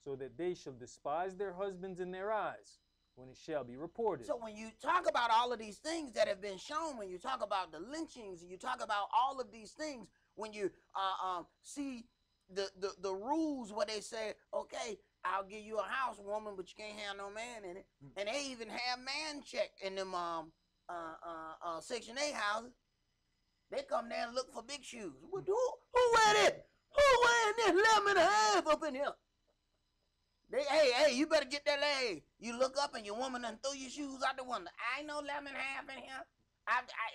S2: so that they shall despise their husbands in their eyes, when it shall be reported.
S1: So when you talk about all of these things that have been shown, when you talk about the lynchings, you talk about all of these things, when you see the rules where they say, okay, I'll give you a house, woman, but you can't have no man in it. And they even have man check in them Section 8 houses. They come there and look for big shoes. Who wear it? Who wearing this 11.5 up in here? Hey, you better get that leg. You look up and your woman done threw your shoes out the window. I ain't no 11.5 in here.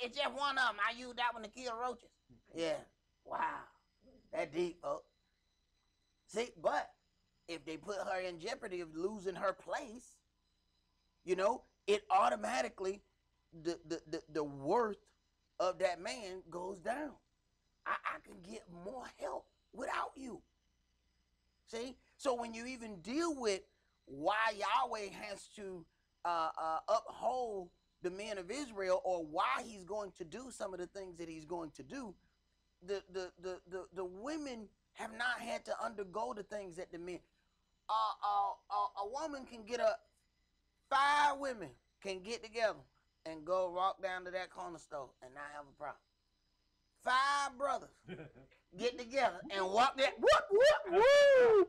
S1: It's just one of them. I use that one to kill roaches. Yeah. Wow. That deep, folks. See, but if they put her in jeopardy of losing her place, you know, it automatically, the worth of that man goes down. I can get more help without you. See? So when you even deal with why Yahweh has to uphold the men of Israel, or why he's going to do some of the things that he's going to do, the women have not had to undergo the things that the men. A woman can get 5 women can get together and go walk down to that corner store and not have a problem. 5 brothers get together and walk there. Woo!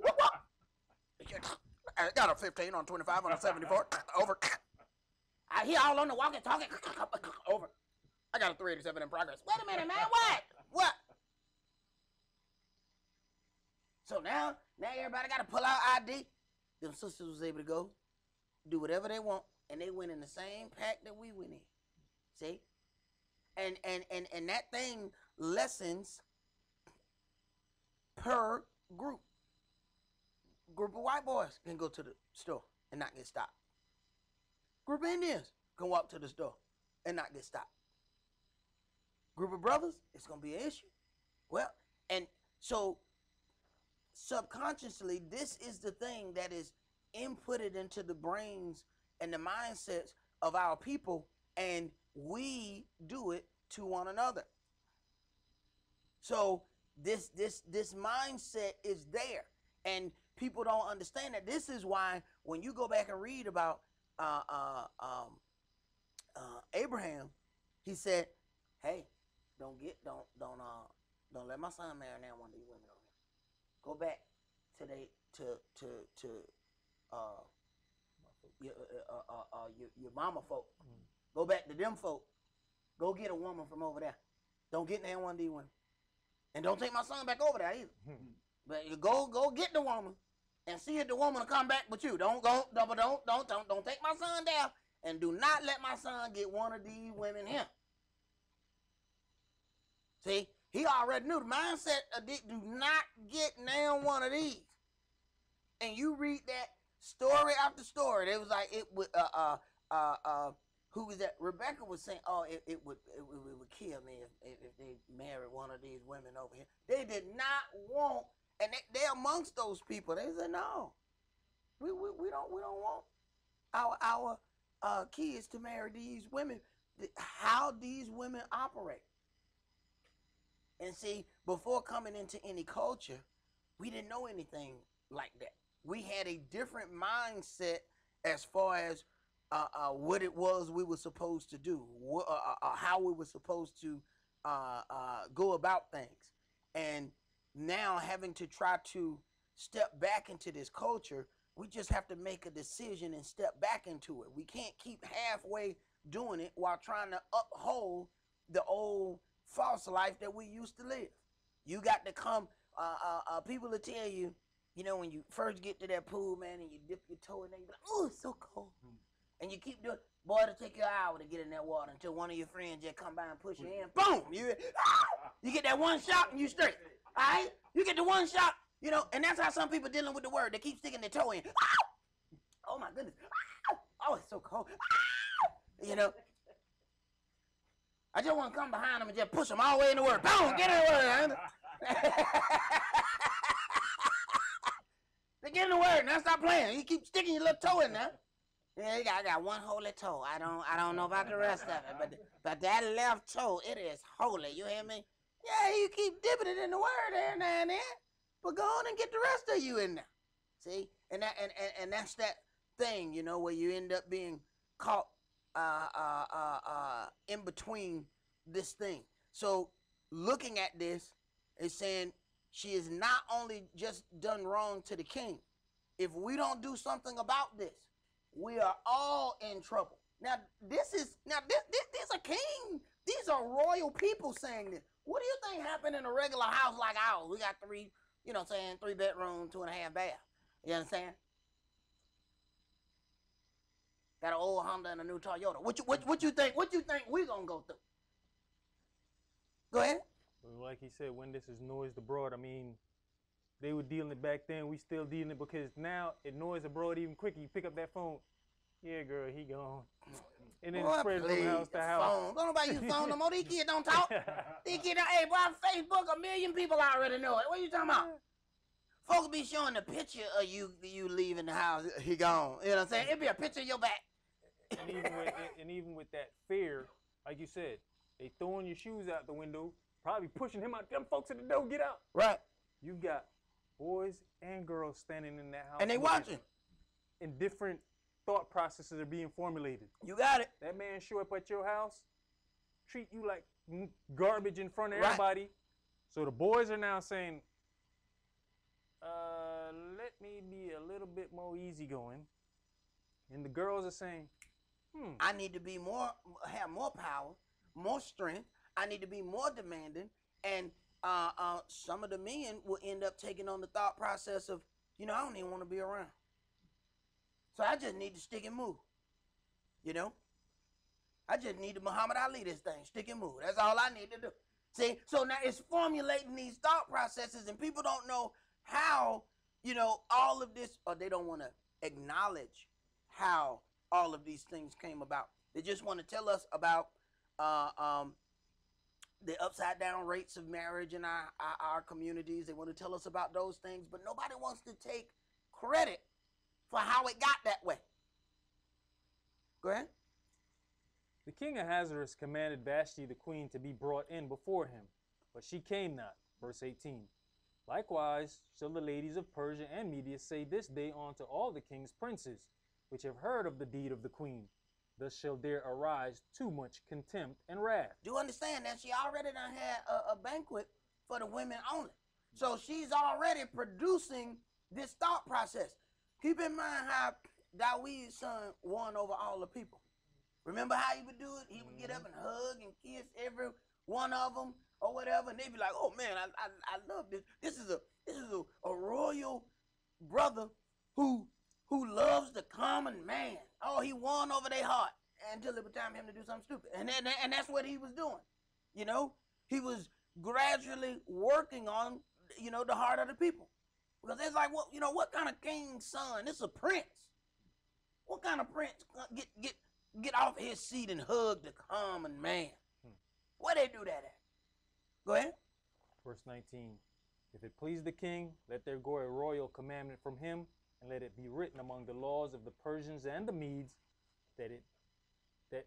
S1: I got a 15 on 25 on a 74. Over. I hear all on the walking, talking. Over. I got a 387 in progress. Wait a minute, man. What? So now everybody got to pull out ID. Them sisters was able to go do whatever they want, and they went in the same pack that we went in. See? And that thing lessens per group. Group of white boys can go to the store and not get stopped. Group of Indians can walk to the store and not get stopped. Group of brothers, it's going to be an issue. Well, and so subconsciously, this is the thing that is inputted into the brains and the mindsets of our people, and we do it to one another. So this mindset is there, and people don't understand that. This is why when you go back and read about Abraham, he said, "Hey, don't let my son marry now one of these women over here. Go back to your mama folk. Go back to them folk. Go get a woman from over there. Don't get in one of these women, and don't take my son back over there either. But you go get the woman and see if the woman will come back with you. Don't take my son down, and do not let my son get one of these women here." See, he already knew the mindset of this, do not get down one of these. And you read that story after story. It was like it would who was that? Rebecca was saying, "Oh, it would kill me if they married one of these women over here." They did not want, and they're amongst those people. They said, "No, we don't want our kids to marry these women." How these women operate. And see, before coming into any culture, we didn't know anything like that. We had a different mindset as far as what it was we were supposed to do, how we were supposed to go about things. And now having to try to step back into this culture, we just have to make a decision and step back into it. We can't keep halfway doing it while trying to uphold the old false life that we used to live. You got to come, people will tell you, you know, when you first get to that pool, man, and you dip your toe in there, you be like, oh, it's so cold. And you keep doing, boy, it'll take you an hour to get in that water until one of your friends just come by and push you in. Boom! You get that one shot and you straight. All right? You get the one shot, you know, and that's how some people dealing with the word. They keep sticking their toe in. Oh, my goodness. Oh, it's so cold. You know. I just want to come behind them and just push them all the way in the word. Boom! Get in the word. Get in the word. Now stop playing. You keep sticking your little toe in there. Yeah, I got one holy toe. I don't know about the rest of it, but that left toe, it is holy. You hear me? Yeah, you keep dipping it in the word every now and then, but go on and get the rest of you in there. See, and that's that thing, you know, where you end up being caught in between this thing. So looking at this is saying she is not only just done wrong to the king. If we don't do something about this, we are all in trouble. Now this a king. These are royal people saying this. What do you think happened in a regular house like ours? We got 3 bedroom, 2.5 bath. You understand? Got an old Honda and a new Toyota. What you think we gonna go through? Go ahead.
S2: Well, like he said, when this is noised abroad, I mean, they were dealing it back then. We still dealing it because now it noise abroad even quicker. You pick up that phone. Yeah, girl, he gone. And then it spread from house to house.
S1: Don't nobody use phone no more. These kids don't talk. These kids don't, hey, boy, on Facebook, 1 million people already know it. What are you talking about? Folks be showing the picture of you leaving the house. He gone. You know what I'm saying? It'd be a picture of your back.
S2: And even with that fear, like you said, they throwing your shoes out the window, probably pushing him out. Them folks at the door, get out.
S1: Right.
S2: You got boys and girls standing in that house.
S1: And they watching.
S2: And different thought processes are being formulated.
S1: You got it.
S2: That man show up at your house, treat you like garbage in front of everybody. So the boys are now saying, let me be a little bit more easygoing. And the girls are saying,
S1: I need to be have more power, more strength. I need to be more demanding. And some of the men will end up taking on the thought process of, I don't even want to be around. So I just need to stick and move. I just need to Muhammad Ali this thing, stick and move. That's all I need to do. See, so now it's formulating these thought processes, and people don't know how, all of this, or they don't want to acknowledge how all of these things came about. They just want to tell us about the upside down rates of marriage in our communities. They want to tell us about those things, but nobody wants to take credit for how it got that way. Go ahead.
S2: The king of Ahasuerus commanded Vashti the queen to be brought in before him, but she came not. Verse 18. Likewise shall the ladies of Persia and Media say this day unto all the king's princes, which have heard of the deed of the queen. Thus shall there arise too much contempt and wrath.
S1: Do you understand that she already done had a banquet for the women only? So she's already producing this thought process. Keep in mind how David's son won over all the people. Remember how he would do it? He would get up and hug and kiss every one of them or whatever, and they'd be like, "Oh man, I love this. This is a royal brother who loves the common man. Oh, he won over their heart until it was time for him to do something stupid, and that's what he was doing. He was gradually working on the heart of the people, because it's like, what kind of king's son? It's a prince. What kind of prince get off his seat and hug the common man? Where they do that at? Go ahead.
S2: Verse 19. If it please the king, let there go a royal commandment from him, and let it be written among the laws of the Persians and the Medes, that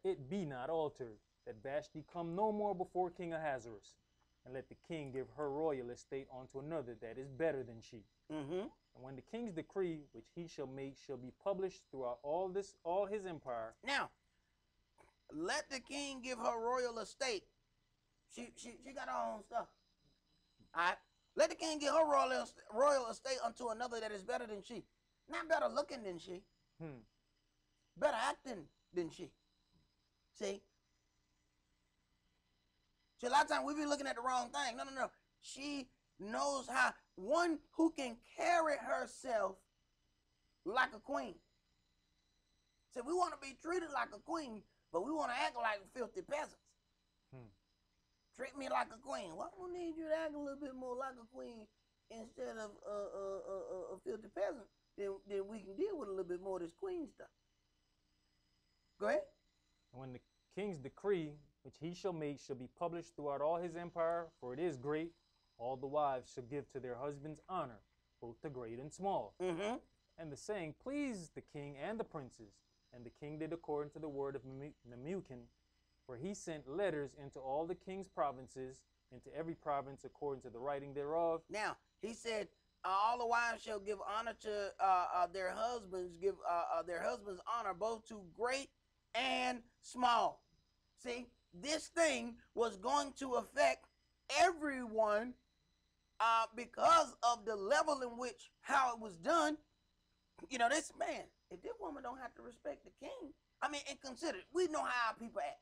S2: it be not altered, that Vashti come no more before King Ahasuerus. and let the king give her royal estate unto another that is better than she.
S1: Mm-hmm.
S2: And when the king's decree, which he shall make, shall be published throughout all his empire.
S1: Now, let the king give her royal estate. She got her own stuff. All right. Let the king give her royal estate unto another that is better than she. Not better looking than she. Better acting than she. See? A lot of times we be looking at the wrong thing. No. She knows how. One who can carry herself like a queen. So we want to be treated like a queen, but we want to act like filthy peasants. Treat me like a queen. Well, I'm gonna need you to act a little bit more like a queen instead of a filthy peasant. Then we can deal with a little bit more of this queen stuff. Go ahead.
S2: And when the king's decree, which he shall make, shall be published throughout all his empire, for it is great, all the wives shall give to their husbands honor, both the great and small.
S1: Mm-hmm.
S2: And the saying pleased the king and the princes. And the king did according to the word of Nemuchadnezzar, for he sent letters into all the king's provinces, into every province according to the writing thereof.
S1: Now, he said, all the wives shall give honor to their husbands, give their husbands honor both to great and small. See, this thing was going to affect everyone because of the level in which how it was done. You know, this man, if this woman don't have to respect the king, I mean, and consider, we know how our people act.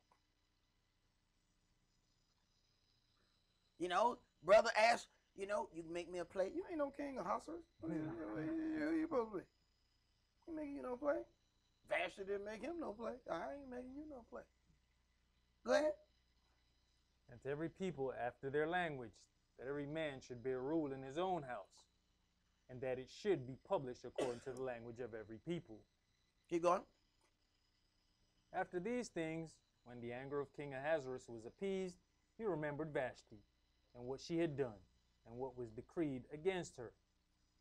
S1: You know, brother asked, you know, you can make me a plate. You ain't no king of hustlers. You supposed to be. You making you no play. Vashti didn't make him no play. I ain't making you no play. Go ahead.
S2: And to every people after their language, that every man should bear rule in his own house, and that it should be published according to the language of every people.
S1: Keep going.
S2: After these things, when the anger of King Ahasuerus was appeased, he remembered Vashti, and what she had done, and what was decreed against her.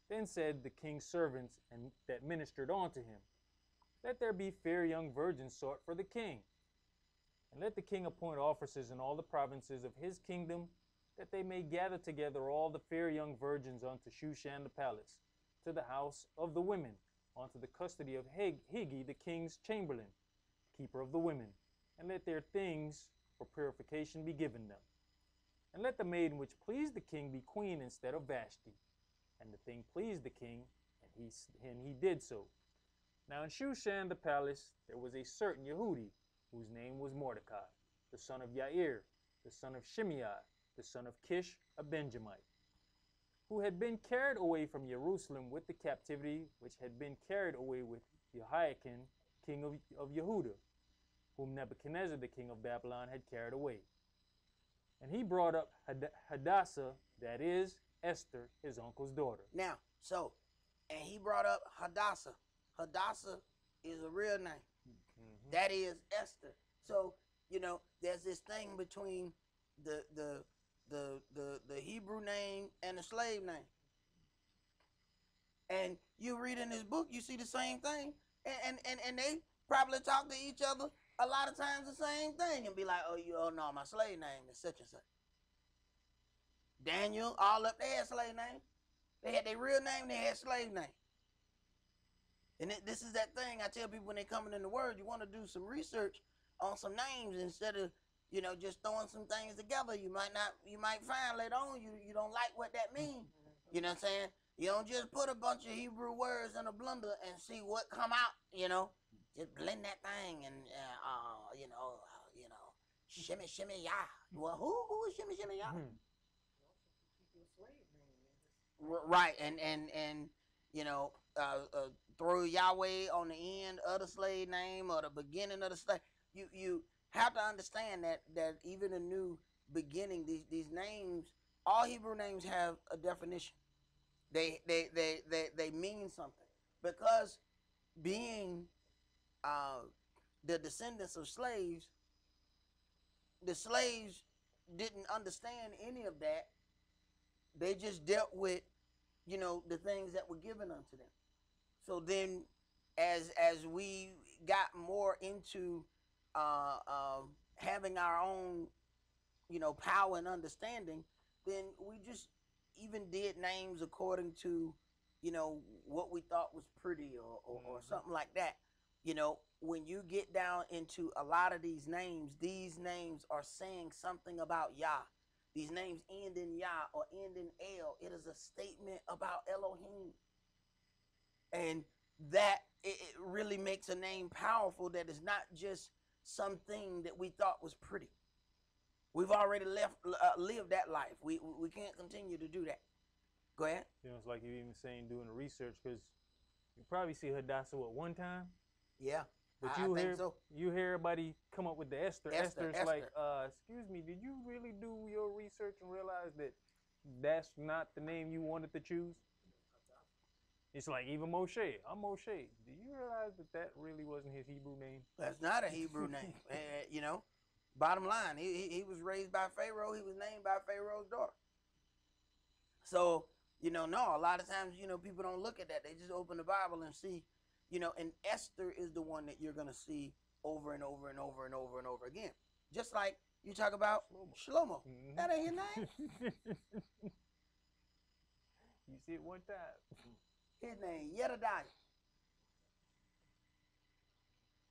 S2: Then said the king's servants and that ministered unto him, let there be fair young virgins sought for the king. And let the king appoint officers in all the provinces of his kingdom, that they may gather together all the fair young virgins unto Shushan the palace, to the house of the women, unto the custody of Higi the king's chamberlain, keeper of the women, and let their things for purification be given them. And let the maiden which pleased the king be queen instead of Vashti. And the thing pleased the king, and he did so. Now in Shushan the palace there was a certain Yehudi, whose name was Mordecai, the son of Yair, the son of Shimei, the son of Kish, a Benjamite, who had been carried away from Jerusalem with the captivity which had been carried away with Jehoiakim, king of Yehuda, whom Nebuchadnezzar, the king of Babylon, had carried away. And he brought up Hadassah, that is, Esther, his uncle's daughter.
S1: Now, so, and he brought up Hadassah. Hadassah is a real name. Mm-hmm. That is Esther. So, you know, there's this thing between the Hebrew name and the slave name. And you read in this book, you see the same thing. And they probably talk to each other a lot of times the same thing and be like, oh no, my slave name is such and such. Daniel, all up, they had slave names. They had their real name, they had slave name. And this is that thing I tell people when they're coming in the word, you want to do some research on some names instead of, you know, just throwing some things together. You might find later on you don't like what that means. You know what I'm saying? You don't just put a bunch of Hebrew words in a blender and see what come out, you know. Just blend that thing and, shimmy, shimmy, yah. Well, who is shimmy, shimmy, yah? Right, and you know, throw Yahweh on the end of the slave name or the beginning of the slave. You have to understand that even a new beginning, these names, all Hebrew names have a definition. They mean something, because being the descendants of slaves, the slaves didn't understand any of that. They just dealt with, you know, the things that were given unto them. So then as we got more into having our own power and understanding, then we just even did names according to, what we thought was pretty or something like that. When you get down into a lot of these names are saying something about Yah. These names end in Yah or end in El. It is a statement about Elohim. And that it really makes a name powerful, that is not just something that we thought was pretty. We've already lived that life. We can't continue to do that. Go ahead.
S2: It's like you even saying doing the research, because you probably see Hadassah one time.
S1: Yeah,
S2: but
S1: I think so.
S2: You hear everybody come up with the Esther. Esther's
S1: Esther.
S2: Like, excuse me, did you really do your research and realize that that's not the name you wanted to choose? It's like even Moshe. I'm Moshe. Do you realize that really wasn't his Hebrew name?
S1: That's not a Hebrew name. Bottom line, he was raised by Pharaoh. He was named by Pharaoh's daughter. So, no, a lot of times, people don't look at that. They just open the Bible and see, and Esther is the one that you're going to see over and over and over and over and over again. Just like you talk about Shlomo. Mm-hmm. That ain't his name.
S2: You see it one time.
S1: His name, Yedidiah.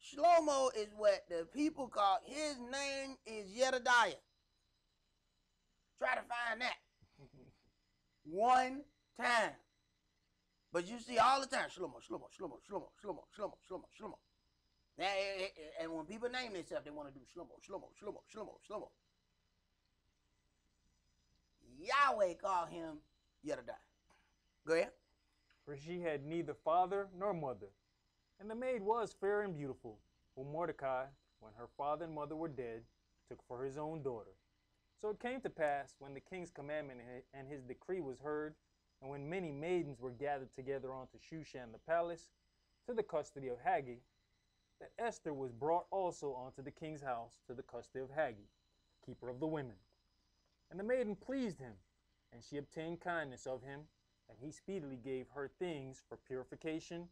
S1: Shlomo is what the people call, his name is Yedidiah. Try to find that. One time. But you see all the time, Shlomo. And when people name themselves, they want to do Shlomo. Yahweh called him Yedidiah. Go ahead.
S2: For she had neither father nor mother, and the maid was fair and beautiful, whom Mordecai, when her father and mother were dead, took for his own daughter. So it came to pass, when the king's commandment and his decree was heard, and when many maidens were gathered together unto Shushan the palace, to the custody of Haggai, that Esther was brought also unto the king's house to the custody of Haggai, keeper of the women. And the maiden pleased him, and she obtained kindness of him, and he speedily gave her things for purification,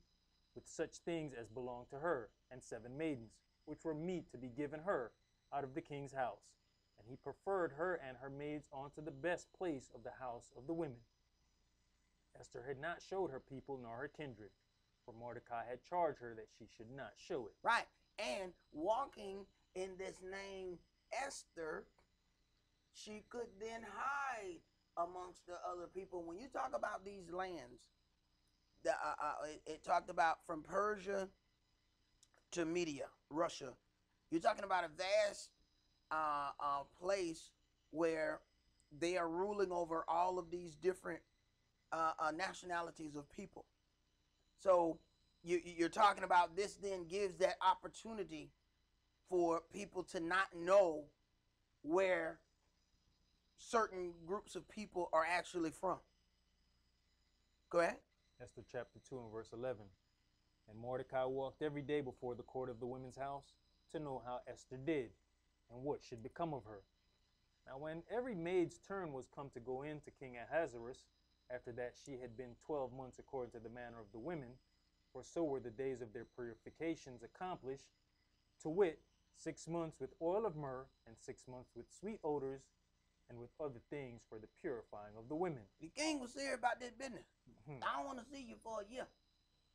S2: with such things as belonged to her, and 7 maidens, which were meet to be given her out of the king's house. And he preferred her and her maids unto the best place of the house of the women. Esther had not showed her people nor her kindred, for Mordecai had charged her that she should not show it.
S1: Right. And walking in this name Esther, she could then hide amongst the other people. When you talk about these lands, it talked about from Persia to Media, Russia. You're talking about a vast place where they are ruling over all of these different nationalities of people. So you're talking about this then gives that opportunity for people to not know where certain groups of people are actually from. Go ahead.
S2: Esther chapter 2 and verse 11. And Mordecai walked every day before the court of the women's house to know how Esther did and what should become of her. Now when every maid's turn was come to go in to King Ahasuerus, after that she had been 12 months according to the manner of the women, for so were the days of their purifications accomplished, to wit, 6 months with oil of myrrh, and 6 months with sweet odors, and with other things for the purifying of the women.
S1: The king was serious about this business. I don't want to see you for a year.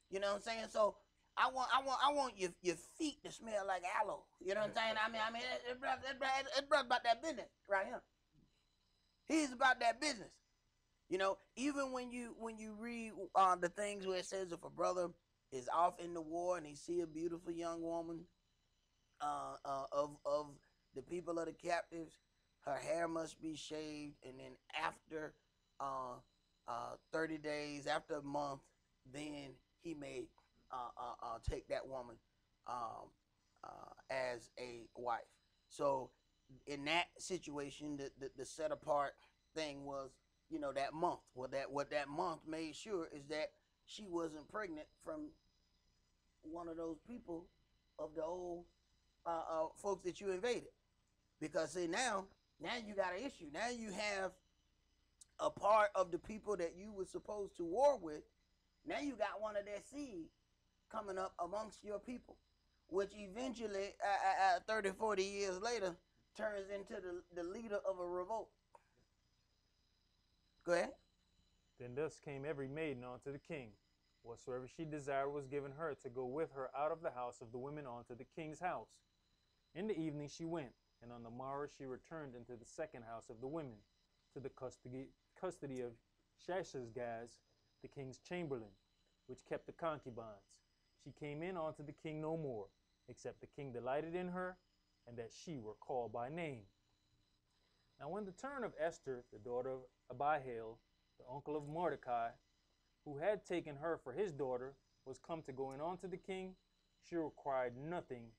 S1: You know what I'm saying? So I want your feet to smell like aloe. You know what I'm saying? I mean, it's about that business right here. He's about that business. Even when you read the things where it says if a brother is off in the war and he see a beautiful young woman of the people of the captives, her hair must be shaved, and then after 30 days, after a month, then he may take that woman as a wife. So in that situation, the set apart thing was, that month. What that month made sure is that she wasn't pregnant from one of those people of the old folks that you invaded. Because see, now you got an issue. Now you have a part of the people that you were supposed to war with. Now you got one of their seed coming up amongst your people, which eventually 30, 40 years later, turns into the leader of a revolt. Go ahead.
S2: Then thus came every maiden unto the king. Whatsoever she desired was given her to go with her out of the house of the women unto the king's house. In the evening she went, and on the morrow she returned into the second house of the women, to the custody of Shashazgaz, the king's chamberlain, which kept the concubines. She came in unto the king no more, except the king delighted in her, and that she were called by name. Now when the turn of Esther, the daughter of Abihail, the uncle of Mordecai, who had taken her for his daughter, was come to go in unto the king, she required nothing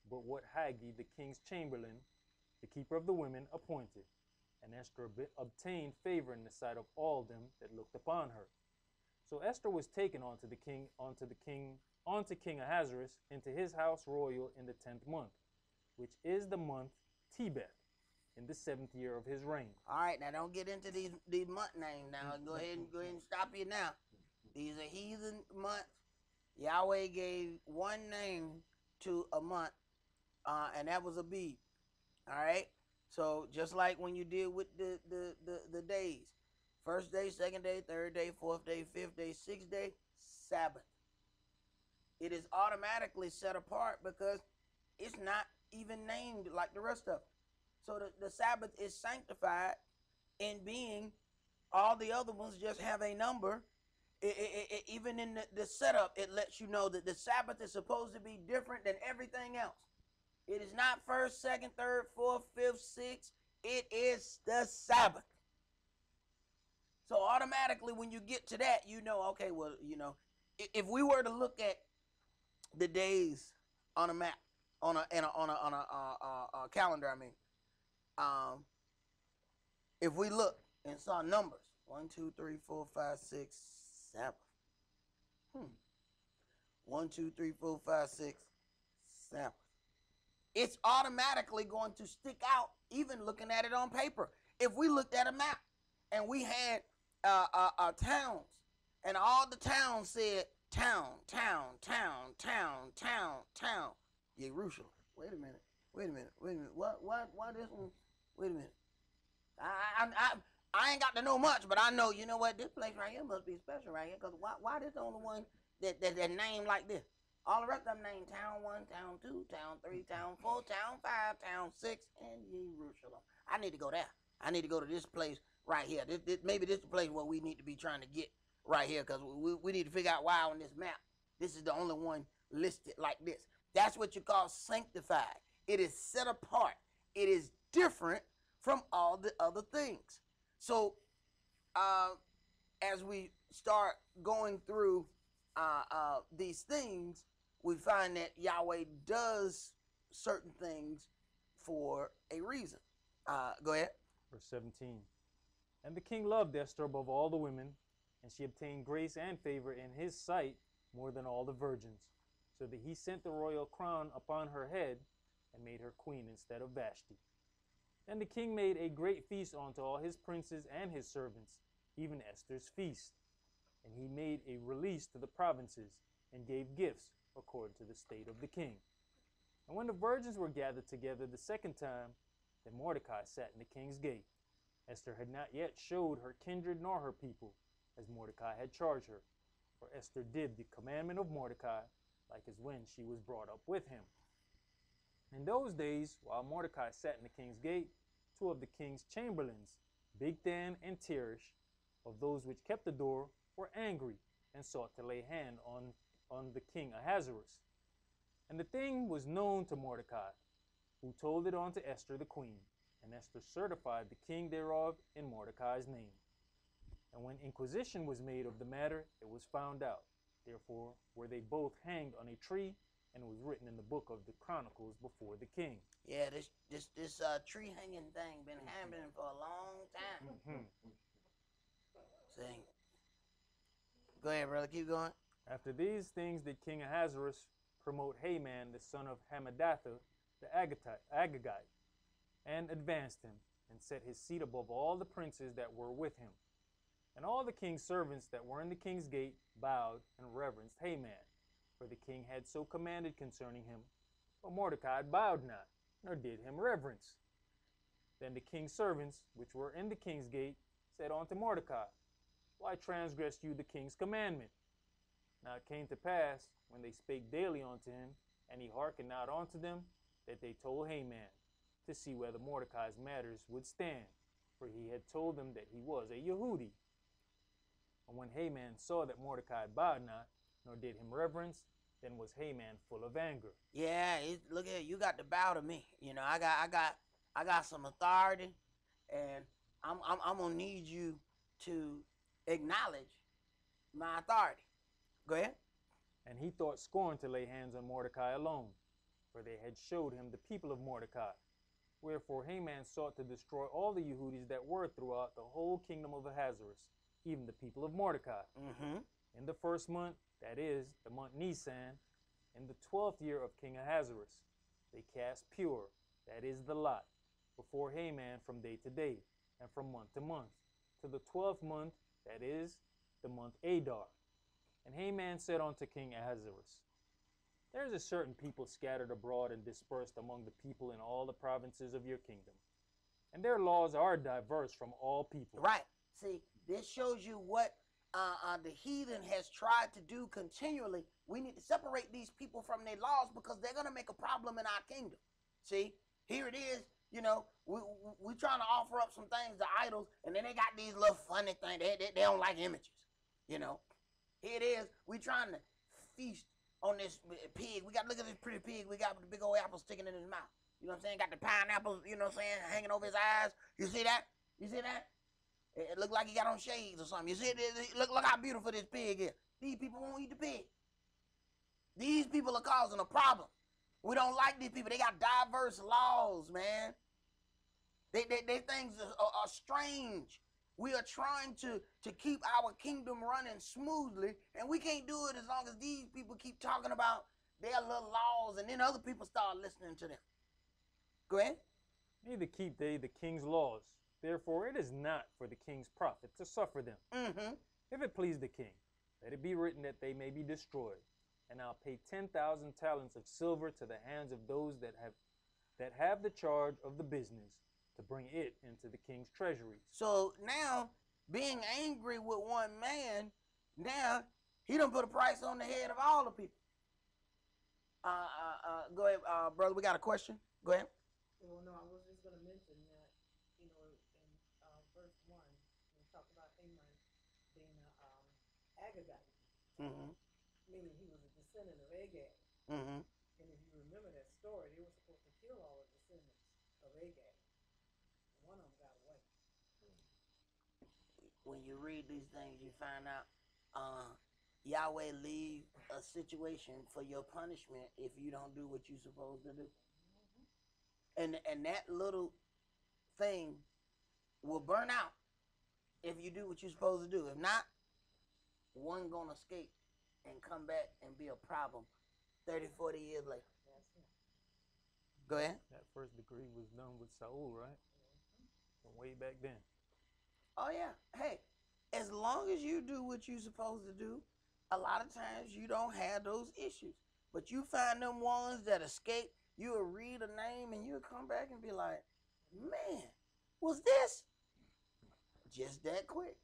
S2: but what Haggai, the king's chamberlain, the keeper of the women, appointed. And Esther obtained favor in the sight of all them that looked upon her. So Esther was taken unto King Ahasuerus into his house royal in the 10th month, which is the month Tebeth, in the 7th year of his reign.
S1: All right, now don't get into these month names now. Go ahead and stop you now. These are heathen months. Yahweh gave one name to a month, and that was Abib. All right. So just like when you deal with the days, first day, second day, third day, fourth day, fifth day, sixth day, Sabbath. It is automatically set apart because it's not even named like the rest of them. So the Sabbath is sanctified in being all the other ones just have a number. Even in the setup, it lets you know that the Sabbath is supposed to be different than everything else. It is not first, second, third, fourth, fifth, sixth. It is the Sabbath. So automatically when you get to that, you know, okay, well, you know, if we were to look at the days on a map, on a calendar, I mean, if we look and saw numbers, 1, 2, 3, 4, 5, 6, Sabbath. 1, 2, 3, 4, 5, 6, Sabbath. It's automatically going to stick out, even looking at it on paper. If we looked at a map and we had towns, and all the towns said town, Jerusalem. Wait a minute. Why this one? Wait a minute. I ain't got to know much, but I know, you know what, this place right here must be special right here, because why this the only one that named like this? All the rest of them named Town 1, Town 2, Town 3, Town 4, Town 5, Town 6, and Jerusalem. I need to go there. I need to go to this place right here. Maybe this is the place where we need to be trying to get right here, because we need to figure out why on this map this is the only one listed like this. That's what you call sanctified. It is set apart. It is different from all the other things. So as we start going through these things, we find that Yahweh does certain things for a reason. Go ahead.
S2: Verse 17. And the king loved Esther above all the women, and she obtained grace and favor in his sight more than all the virgins, so that he sent the royal crown upon her head and made her queen instead of Vashti. And the king made a great feast unto all his princes and his servants, even Esther's feast. And he made a release to the provinces, and gave gifts according to the state of the king. And when the virgins were gathered together the second time, then Mordecai sat in the king's gate. Esther had not yet showed her kindred nor her people, as Mordecai had charged her. For Esther did the commandment of Mordecai, like as when she was brought up with him. In those days, while Mordecai sat in the king's gate, two of the king's chamberlains, Bigthan and Teresh, of those which kept the door, were angry, and sought to lay hand on the king Ahasuerus. And the thing was known to Mordecai, who told it unto Esther the queen, and Esther certified the king thereof in Mordecai's name. And when inquisition was made of the matter, it was found out. Therefore were they both hanged on a tree, and it was written in the book of the Chronicles before the king.
S1: Yeah, this tree hanging thing been happening for a long time. See. Go ahead, brother. Keep going.
S2: After these things did King Ahasuerus promote Haman, the son of Hammedatha, the Agagite, and advanced him, and set his seat above all the princes that were with him. And all the king's servants that were in the king's gate bowed and reverenced Haman, for the king had so commanded concerning him. But Mordecai bowed not, nor did him reverence. Then the king's servants, which were in the king's gate, said unto Mordecai, Why transgressed you the king's commandment? Now it came to pass, when they spake daily unto him, and he hearkened not unto them, that they told Haman, to see whether Mordecai's matters would stand, for he had told them that he was a Yehudi. And when Haman saw that Mordecai bowed not, nor did him reverence, then was Haman full of anger.
S1: Yeah, look at it, you got to bow to me. You know, I got some authority, and I'm gonna need you to acknowledge my authority. Go ahead.
S2: And he thought scorn to lay hands on Mordecai alone, for they had showed him the people of Mordecai. Wherefore Haman sought to destroy all the Yehudis that were throughout the whole kingdom of Ahasuerus, even the people of Mordecai. In the first month, that is, the month Nisan, in the 12th year of King Ahasuerus, they cast pure, that is, the lot, before Haman from day to day, and from month to month, to the 12th month, that is, the month Adar. And Haman said unto King Ahasuerus, There is a certain people scattered abroad and dispersed among the people in all the provinces of your kingdom, and their laws are diverse from all people.
S1: Right. See, this shows you what the heathen has tried to do continually. We need to separate these people from their laws because they're going to make a problem in our kingdom. See, here it is. You know, we trying to offer up some things to idols, and then they got these little funny things. They don't like images, you know. Here it is. We trying to feast on this pig. We got to look at this pretty pig. We got the big old apple sticking in his mouth. You know what I'm saying? Got the pineapple, you know what I'm saying, hanging over his eyes. You see that? You see that? It looked like he got on shades or something. You see it? Look how beautiful this pig is. These people won't eat the pig. These people are causing a problem. We don't like these people. They got diverse laws, man. They things are strange. We are trying to keep our kingdom running smoothly, and we can't do it as long as these people keep talking about their little laws, and then other people start listening to them. Go ahead.
S2: Neither keep they the king's laws. Therefore it is not for the king's profit to suffer them. If it please the king, let it be written that they may be destroyed. And I'll pay 10,000 talents of silver to the hands of those that have the charge of the business, to bring it into the king's treasuries.
S1: So now, being angry with one man, now he done put a price on the head of all the people. Go ahead, brother. We got a question. Go ahead.
S3: Well, no, I was just going to mention that, you know, in verse 1, we talk about Haman being Agagite, meaning he was a descendant of Agag. And if you remember that story, they were supposed to kill all the descendants of Agag. One of them got away.
S1: When you read these things, you find out Yahweh leave a situation for your punishment if you don't do what you're supposed to do. And that little thing will burn out if you do what you're supposed to do. If not, one gonna escape and come back and be a problem 30, 40 years later. Go ahead.
S2: That first decree was done with Saul, right? From way back then.
S1: Oh yeah. Hey, as long as you do what you're supposed to do, a lot of times you don't have those issues. But you find them ones that escape, you'll read a name and you'll come back and be like, man, was this? Just that quick.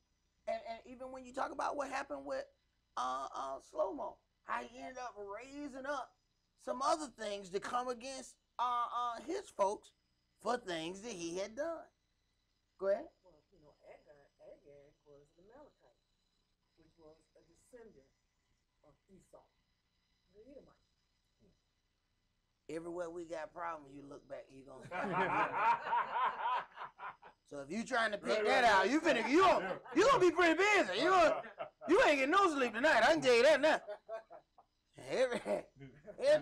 S1: And even when you talk about what happened with Slow-Mo, how he ended up raising up some other things to come against his folks for things that he had done. Go ahead.
S3: Well, you know, Agag was an Amalekite, which was a descendant of Esau, the Edomite.
S1: Everywhere we got problems, you look back, you gonna. So if you trying to pick that out, you gonna be pretty busy. You ain't getting no sleep tonight. I can tell you that now. Every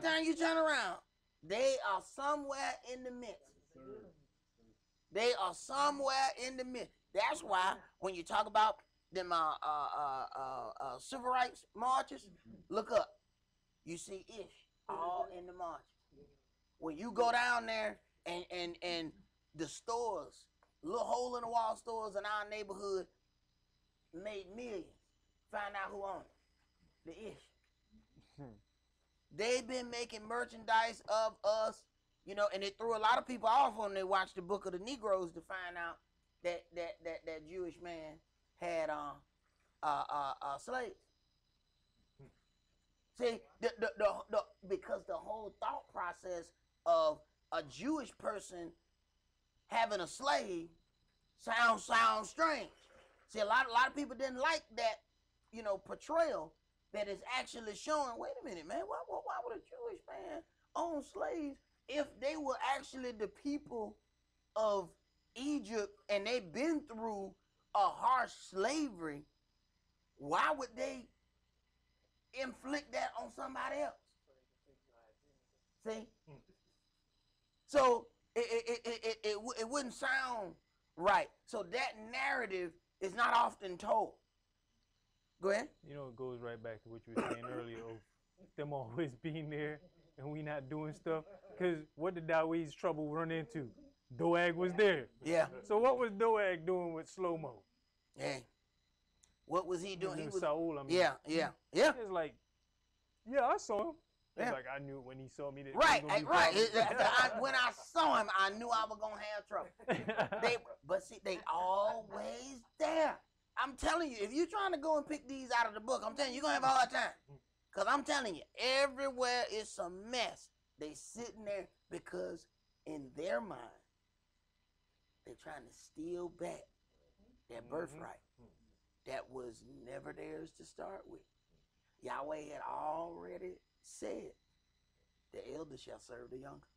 S1: time you turn around, they are somewhere in the midst. They are somewhere in the midst. That's why when you talk about them civil rights marches, look up. You see Ish all in the march. When you go down there and the stores, little hole in the wall stores in our neighborhood made millions. Find out who owned it. The Ish. They've been making merchandise of us You know, and it threw a lot of people off when they watched the Book of the Negroes to find out that Jewish man had slaves. See, because the whole thought process of a Jewish person having a slave sounds strange. See, a lot of people didn't like that, you know, portrayal that is actually showing. Wait a minute, man. Why would a Jewish man own slaves if they were actually the people of Egypt and they've been through a harsh slavery? Why would they inflict that on somebody else? See? So it wouldn't sound right. So that narrative is not often told. Go ahead.
S2: You know, it goes right back to what you were saying earlier of them always being there and we not doing stuff. Because what did Dawid's trouble run into? Doeg was there.
S1: Yeah.
S2: So what was Doeg doing with slow-mo?
S1: Hey. What was he doing?
S2: He
S1: was
S2: was Saul, I mean.
S1: Yeah.
S2: It's like, yeah, I saw him. It's
S1: Yeah.
S2: like I knew when he saw me. That
S1: Right.
S2: Right.
S1: When I saw him, I knew I was gonna have trouble. But see, they always there. I'm telling you, if you're trying to go and pick these out of the book, I'm telling you, you're gonna have a hard time. Cause I'm telling you, everywhere it's a mess. They sitting there because in their mind, they're trying to steal back that birthright that was never theirs to start with. Yahweh had already said, the elder shall serve the younger.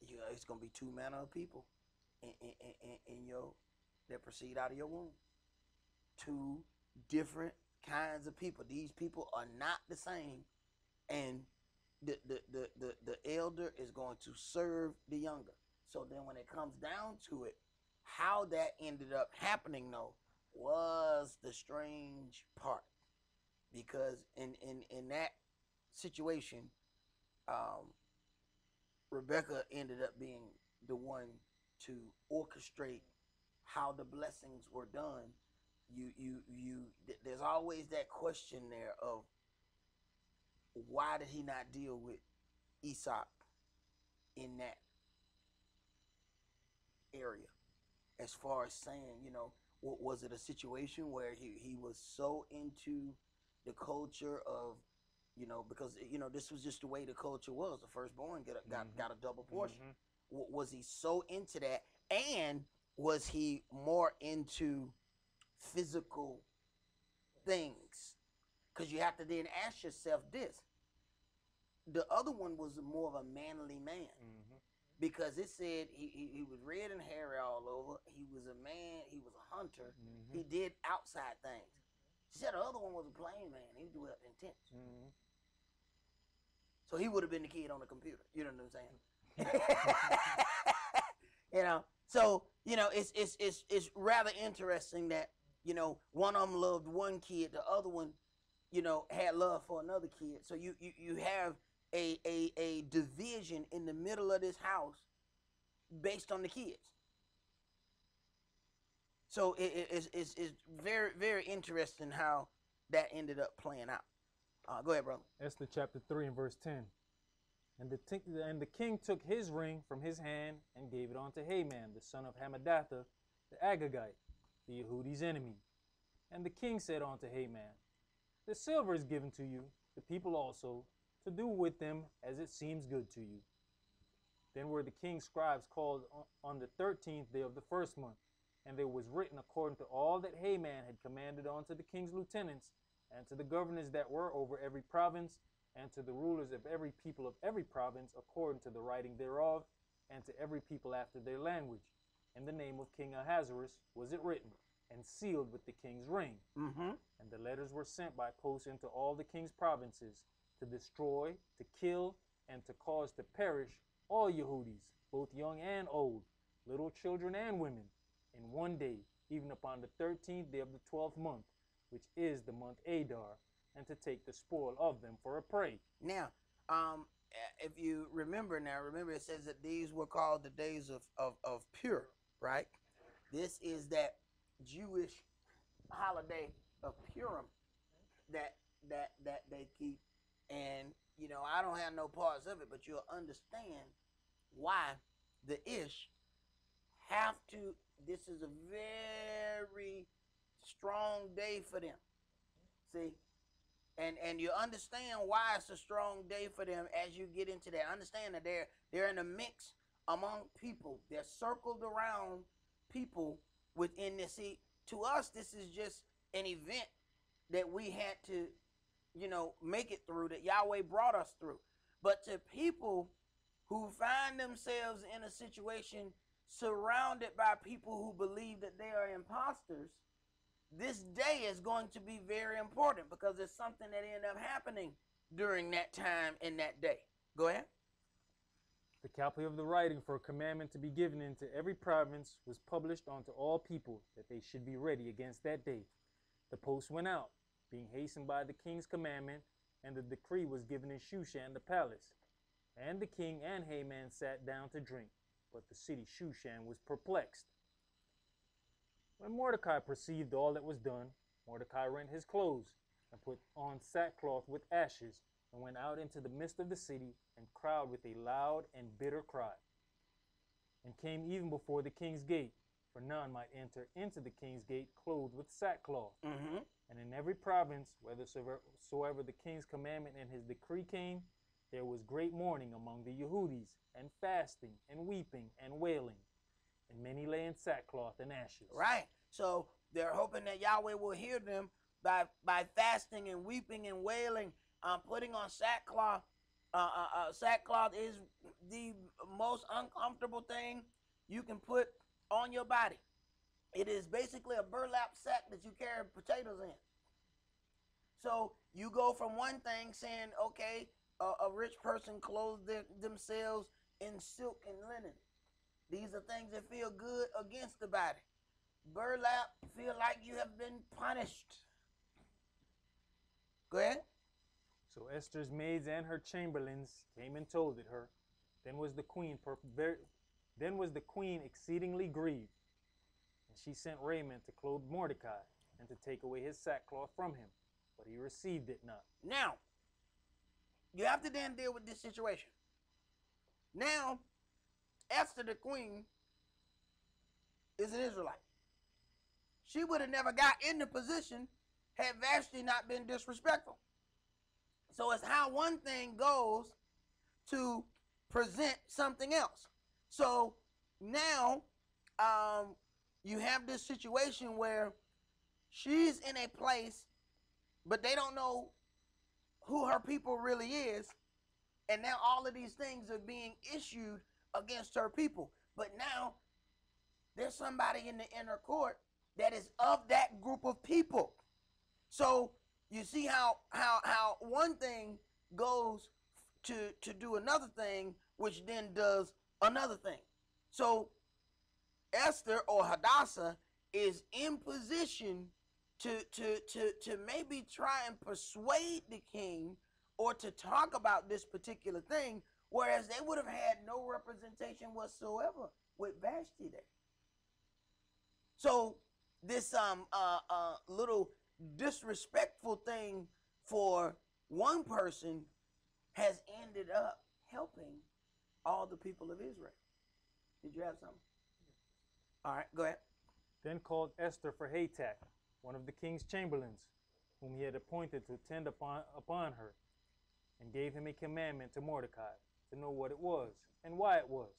S1: You know, it's gonna be two manner of people in your that proceed out of your womb. Two different kinds of people. These people are not the same, and the elder is going to serve the younger. So then when it comes down to it, how that ended up happening though was the strange part. Because in that situation, Rebecca ended up being the one to orchestrate how the blessings were done. There's always that question there of why did he not deal with Esaac in that area? As far as saying, you know, was it a situation where he was so into the culture of, you know, because, you know, this was just the way the culture was. The firstborn got a double portion. Was he so into that? And was he more into physical things? Because you have to then ask yourself this. The other one was more of a manly man. Because it said he was red and hairy all over. He was a man. He was a hunter. He did outside things. She said the other one was a plain man. He dwelt in tents. So he would have been the kid on the computer. You know what I'm saying? You know. So you know it's rather interesting that, you know, one of them loved one kid, the other one, you know, had love for another kid. So you have a division in the middle of this house based on the kids. So it's very, very interesting how that ended up playing out. Go ahead, brother.
S2: Esther chapter 3 and verse 10. And the king took his ring from his hand and gave it unto Haman, the son of Hammedatha, the Agagite, the Yehudi's enemy. And the king said unto Haman, the silver is given to you, the people also, to do with them as it seems good to you. Then were the king's scribes called on the 13th day of the first month, and there was written according to all that Haman had commanded unto the king's lieutenants, and to the governors that were over every province, and to the rulers of every people of every province, according to the writing thereof, and to every people after their language. In the name of King Ahasuerus was it written, and sealed with the king's ring. And the letters were sent by post into all the king's provinces, to destroy, to kill, and to cause to perish all Yehudis, both young and old, little children and women, in one day, even upon the 13th day of the 12th month, which is the month Adar, and to take the spoil of them for a prey.
S1: Now, if you remember it says that these were called the days of Purim, right? This is that Jewish holiday of Purim that they keep, and you know, I don't have no parts of it, but you'll understand why the Ish have to. This is a very strong day for them. See, and you understand why it's a strong day for them as you get into that. Understand that they're in a mix among people. They're circled around people within this. See, to us, this is just an event that we had to, you know, make it through, that Yahweh brought us through. But to people who find themselves in a situation surrounded by people who believe that they are imposters, this day is going to be very important because it's something that ended up happening during that time in that day. Go ahead.
S2: The copy of the writing for a commandment to be given into every province was published unto all people, that they should be ready against that day. The post went out, being hastened by the king's commandment, and the decree was given in Shushan the palace. And the king and Haman sat down to drink, but the city Shushan was perplexed. When Mordecai perceived all that was done, Mordecai rent his clothes, and put on sackcloth with ashes, and went out into the midst of the city, and cried with a loud and bitter cry, and came even before the king's gate, for none might enter into the king's gate clothed with sackcloth. And in every province, whithersoever the king's commandment and his decree came, there was great mourning among the Yehudis, and fasting, and weeping, and wailing, and many lay in sackcloth and ashes.
S1: Right. So they're hoping that Yahweh will hear them by fasting and weeping and wailing, putting on sackcloth. Sackcloth is the most uncomfortable thing you can put on your body. It is basically a burlap sack that you carry potatoes in. So you go from one thing saying, okay, a rich person clothes themselves in silk and linen. These are things that feel good against the body. Burlap feel like you have been punished. Go ahead.
S2: So Esther's maids and her chamberlains came and told it her. Then was the queen exceedingly grieved, and she sent raiment to clothe Mordecai, and to take away his sackcloth from him, but he received it not.
S1: Now, you have to then deal with this situation. Now, Esther the queen is an Israelite. She would have never got in the position had Vashti not been disrespectful. So it's how one thing goes to present something else. So now you have this situation where she's in a place, but they don't know who her people really is. And now all of these things are being issued against her people. But now there's somebody in the inner court that is of that group of people. So you see how one thing goes to do another thing, which then does another thing. So Esther or Hadassah is in position to maybe try and persuade the king or to talk about this particular thing, whereas they would have had no representation whatsoever with Vashti there. So this little disrespectful thing for one person has ended up helping all the people of Israel. Did you have something? All right, go ahead.
S2: Then called Esther for Hatak, one of the king's chamberlains, whom he had appointed to attend upon her, and gave him a commandment to Mordecai, to know what it was, and why it was.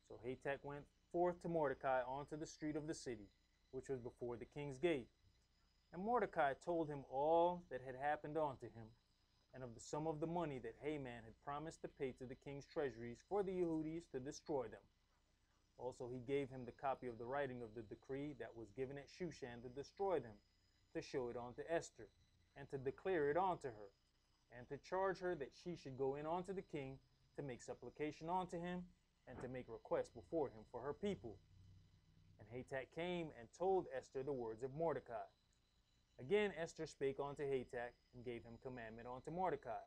S2: So Hatak went forth to Mordecai onto the street of the city, which was before the king's gate. And Mordecai told him all that had happened unto him, and of the sum of the money that Haman had promised to pay to the king's treasuries for the Yehudis to destroy them. Also he gave him the copy of the writing of the decree that was given at Shushan to destroy them, to show it unto Esther, and to declare it unto her, and to charge her that she should go in unto the king to make supplication unto him, and to make request before him for her people. And Hatak came and told Esther the words of Mordecai. Again Esther spake unto Hatak, and gave him commandment unto Mordecai.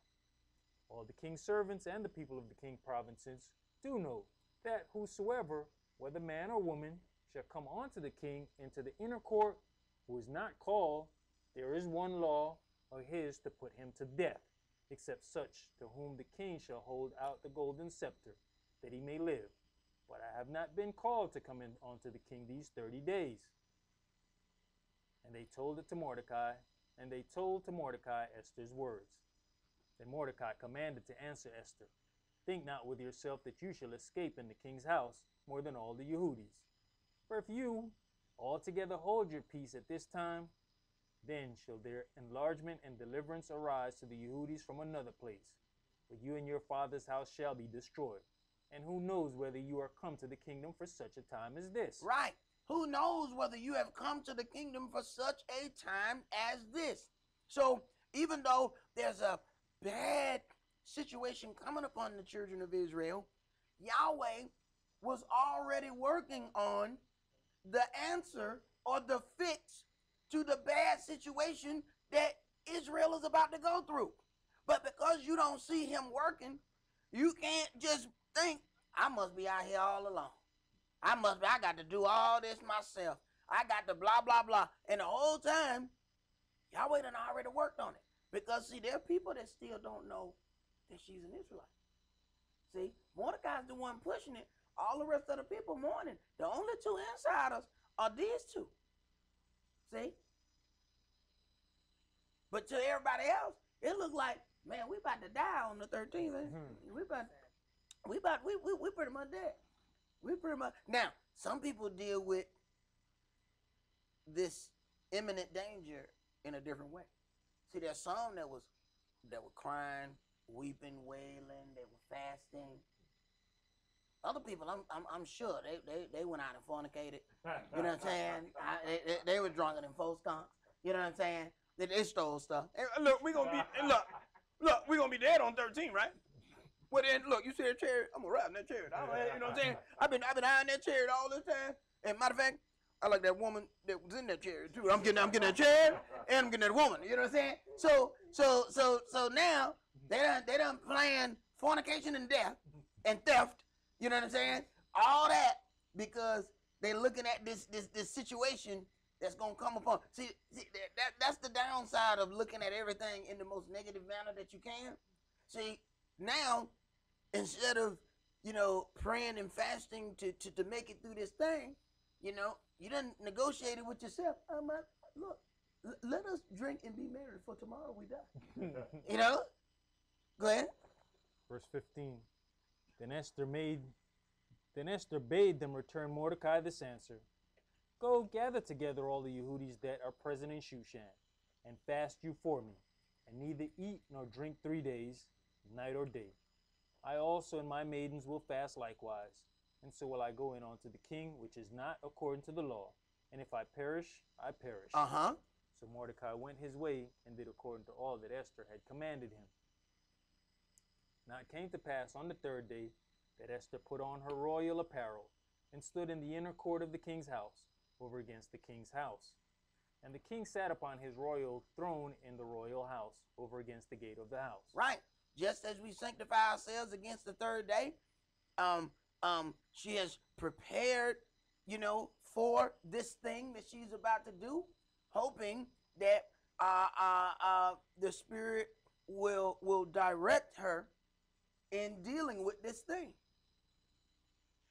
S2: All the king's servants and the people of the king's provinces do know that whosoever, whether man or woman, shall come unto the king into the inner court, who is not called, there is one law of his to put him to death, except such to whom the king shall hold out the golden scepter, that he may live. But I have not been called to come in unto the king these 30 days. And they told it to Mordecai, and they told to Mordecai Esther's words. Then Mordecai commanded to answer Esther, think not with yourself that you shall escape in the king's house more than all the Yehudis. For if you altogether hold your peace at this time, then shall their enlargement and deliverance arise to the Yehudis from another place. But you and your father's house shall be destroyed. And who knows whether you are come to the kingdom for such a time as this?
S1: Right. Who knows whether you have come to the kingdom for such a time as this? So even though there's a bad situation coming upon the children of Israel, Yahweh was already working on the answer or the fix to the bad situation that Israel is about to go through. But because you don't see him working, you can't just think, I must be out here all alone. I got to do all this myself. I got to blah, blah, blah. And the whole time, Yahweh done already worked on it. Because, see, there are people that still don't know that she's an Israelite. See, Mordecai's the one pushing it. All the rest of the people mourning. The only two insiders are these two. See? But to everybody else, it looked like, man, we about to die on the 13th. We pretty much dead. We pretty much. Now, some people deal with this imminent danger in a different way. See, there's some that were crying, weeping, wailing, they were fasting. Other people, I'm sure they went out and fornicated. You know what I'm saying? They were drunker than folks skunks. You know what I'm saying? They stole stuff.
S4: Hey, look, we gonna be dead on 13, right? Well then, look, you see that chariot? I'm gonna ride in that chariot. You know what I'm saying? I've been eyeing that chariot all this time. And matter of fact, I like that woman that was in that chariot too. I'm getting that chariot and I'm getting that woman. You know what I'm saying? So now they done planned fornication and death and theft. You know what I'm saying? All that because they're looking at this situation that's gonna come upon. See that's the downside of looking at everything in the most negative manner that you can. See, now instead of praying and fasting to make it through this thing, you done negotiated with yourself. Look, let us drink and be merry, for tomorrow we die. Go ahead.
S2: Verse 15. Then Esther bade them return Mordecai this answer. Go gather together all the Yehudis that are present in Shushan, and fast you for me, and neither eat nor drink 3 days, night or day. I also and my maidens will fast likewise, and so will I go in unto the king, which is not according to the law. And if I perish, I perish. So Mordecai went his way and did according to all that Esther had commanded him. Now it came to pass on the 3rd day that Esther put on her royal apparel and stood in the inner court of the king's house, over against the king's house. And the king sat upon his royal throne in the royal house, over against the gate of the house.
S1: Right. Just as we sanctify ourselves against the 3rd day, she has prepared, for this thing that she's about to do, hoping that the Spirit will direct her in dealing with this thing,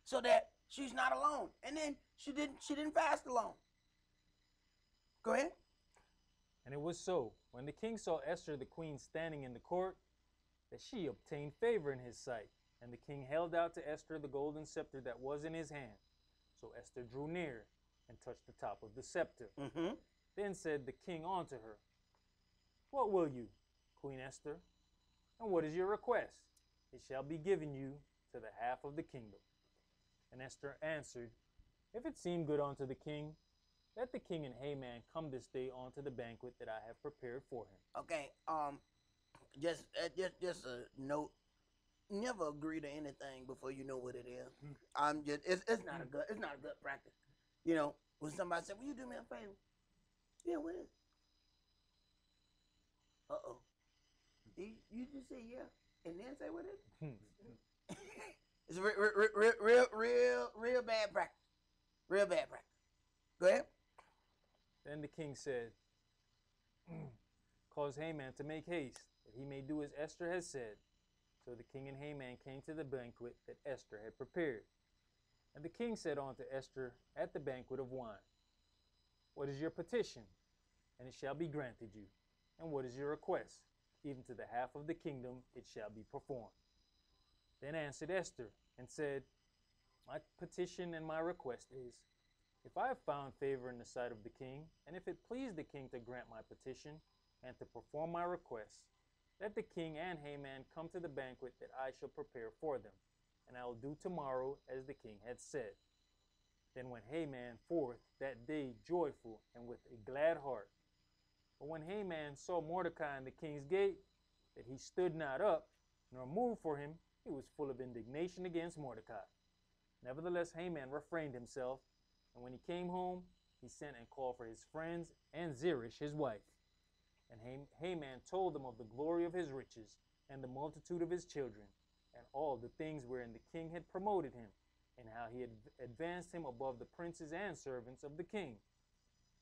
S1: so that she's not alone. And then she didn't fast alone. Go ahead.
S2: And it was so, when the king saw Esther the queen standing in the court, that she obtained favor in his sight. And the king held out to Esther the golden scepter that was in his hand. So Esther drew near and touched the top of the scepter. Then said the king unto her, What will you, Queen Esther? And what is your request? It shall be given you to the half of the kingdom. And Esther answered, If it seem good unto the king, let the king and Haman come this day unto the banquet that I have prepared for him.
S1: Okay, just a note. Never agree to anything before you know what it is. It's not a good practice. When somebody said, "Will you do me a favor?" Yeah, what is it? You just say yeah, and then say what is it? It's real bad practice. Real bad practice. Go ahead.
S2: Then the king said, Cause Haman to make haste, that he may do as Esther has said. So the king and Haman came to the banquet that Esther had prepared. And the king said unto Esther at the banquet of wine, What is your petition? And it shall be granted you. And what is your request? Even to the half of the kingdom it shall be performed. Then answered Esther and said, My petition and my request is, if I have found favor in the sight of the king, and if it please the king to grant my petition and to perform my request, let the king and Haman come to the banquet that I shall prepare for them, and I will do tomorrow as the king had said. Then went Haman forth that day joyful and with a glad heart. But when Haman saw Mordecai in the king's gate, that he stood not up, nor moved for him, he was full of indignation against Mordecai. Nevertheless, Haman refrained himself, and when he came home, he sent and called for his friends and Zeresh his wife. And Haman told them of the glory of his riches, and the multitude of his children, and all the things wherein the king had promoted him, and how he had advanced him above the princes and servants of the king.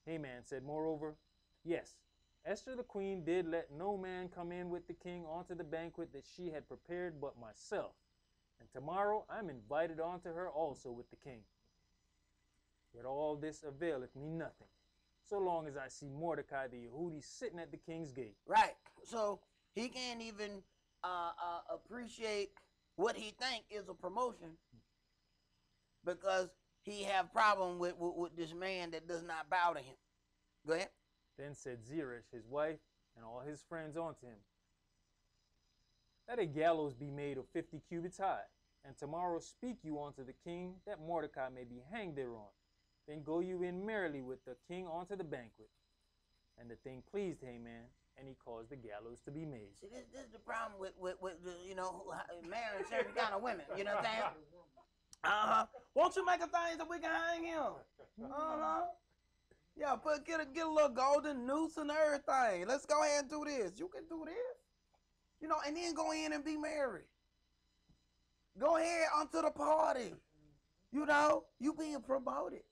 S2: Haman said moreover, Yes, Esther the queen did let no man come in with the king unto the banquet that she had prepared but myself. And tomorrow I am invited unto her also with the king. Yet all this availeth me nothing, so long as I see Mordecai the Yehudi sitting at the king's gate.
S1: Right. So he can't even appreciate what he think is a promotion because he have problem with this man that does not bow to him. Go ahead.
S2: Then said Zeresh his wife and all his friends unto him, Let a gallows be made of 50 cubits high, and tomorrow speak you unto the king, that Mordecai may be hanged thereon. Then go you in merrily with the king unto the banquet. And the thing pleased Haman, and he caused the gallows to be made.
S1: See, this is the problem with marrying certain kind of women. You know what I'm saying? Won't you make a thing so we can hang him? Yeah, get a little golden noose and everything. Let's go ahead and do this. You can do this. And then go in and be married. Go ahead onto the party. You being promoted.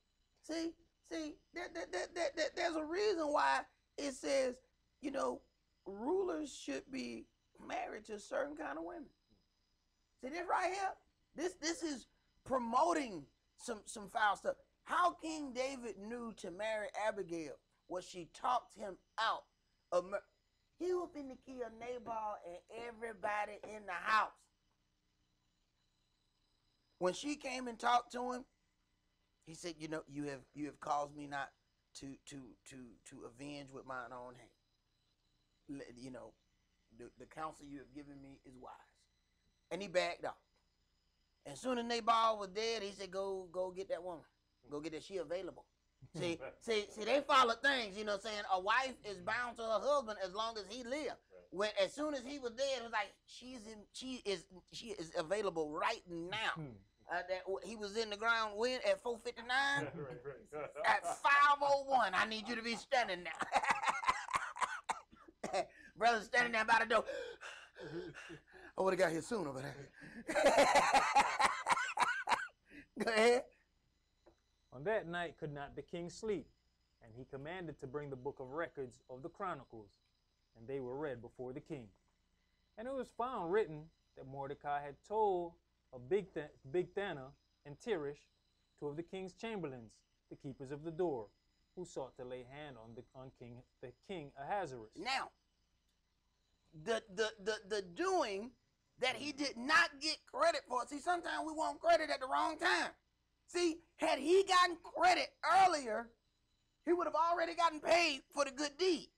S1: See, there's a reason why it says, rulers should be married to certain kind of women. See this right here? This is promoting some foul stuff. How King David knew to marry Abigail was she talked him out of he was finna kill Nabal and everybody in the house. When she came and talked to him, he said, you have caused me not to avenge with mine own hand. The counsel you have given me is wise. And he backed off. As soon as Nabal was dead, he said, go get that woman. Go get that. She available. See, they follow things, saying? A wife is bound to her husband as long as he lives. When as soon as he was dead, it was like she is available right now. That he was in the ground when at 4:59. At 5:01, I need you to be standing now. Brother standing there by the door. I would have got here sooner, but go ahead.
S2: On that night could not the king sleep, and he commanded to bring the book of records of the Chronicles, and they were read before the king. And it was found written that Mordecai had told of Bigthana and Tirish, two of the king's chamberlains, the keepers of the door, who sought to lay hand on the king Ahasuerus.
S1: Now, the doing that he did not get credit for. See, sometimes we want credit at the wrong time. See, had he gotten credit earlier, he would have already gotten paid for the good deed.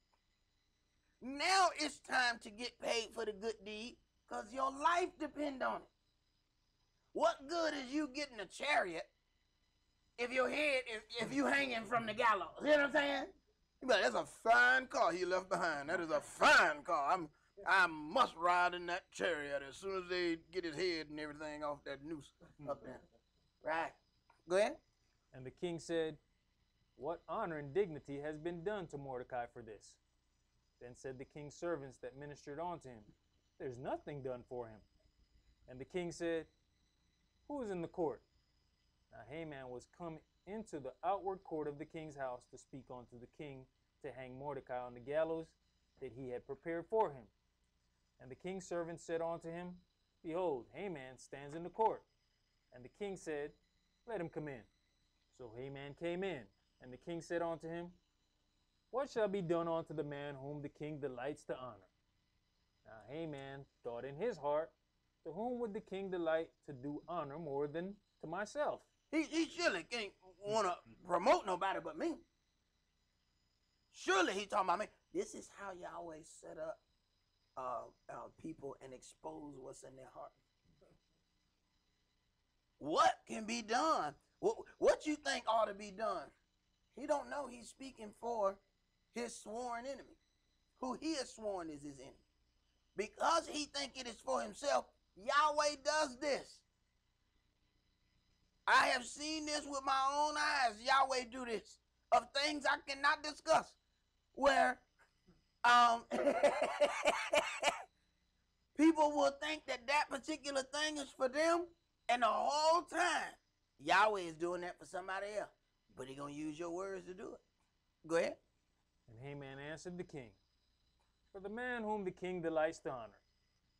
S1: Now it's time to get paid for the good deed because your life depends on it. What good is you getting a chariot if your head if you hanging from the gallows? You know what I'm saying? But that's a fine car he left behind. That is a fine car. I must ride in that chariot as soon as they get his head and everything off that noose up there. Right. Go ahead.
S2: And the king said, What honor and dignity has been done to Mordecai for this? Then said the king's servants that ministered unto him, There's nothing done for him. And the king said, Who is in the court? Now Haman was come into the outward court of the king's house to speak unto the king to hang Mordecai on the gallows that he had prepared for him. And the king's servant said unto him, Behold, Haman stands in the court. And the king said, Let him come in. So Haman came in, and the king said unto him, What shall be done unto the man whom the king delights to honor? Now Haman thought in his heart, To whom would the king delight to do honor more than to myself?
S1: He surely can't want to promote nobody but me. Surely he talking about me. This is how Yahweh set up people and expose what's in their heart. What can be done? What you think ought to be done? He don't know he's speaking for his sworn enemy. Who he has sworn is his enemy. Because he think it is for himself, Yahweh does this. I have seen this with my own eyes. Yahweh do this of things I cannot discuss. Where people will think that that particular thing is for them, and the whole time Yahweh is doing that for somebody else. But he gonna use your words to do it. Go ahead.
S2: And Haman answered the king, For the man whom the king delights to honor,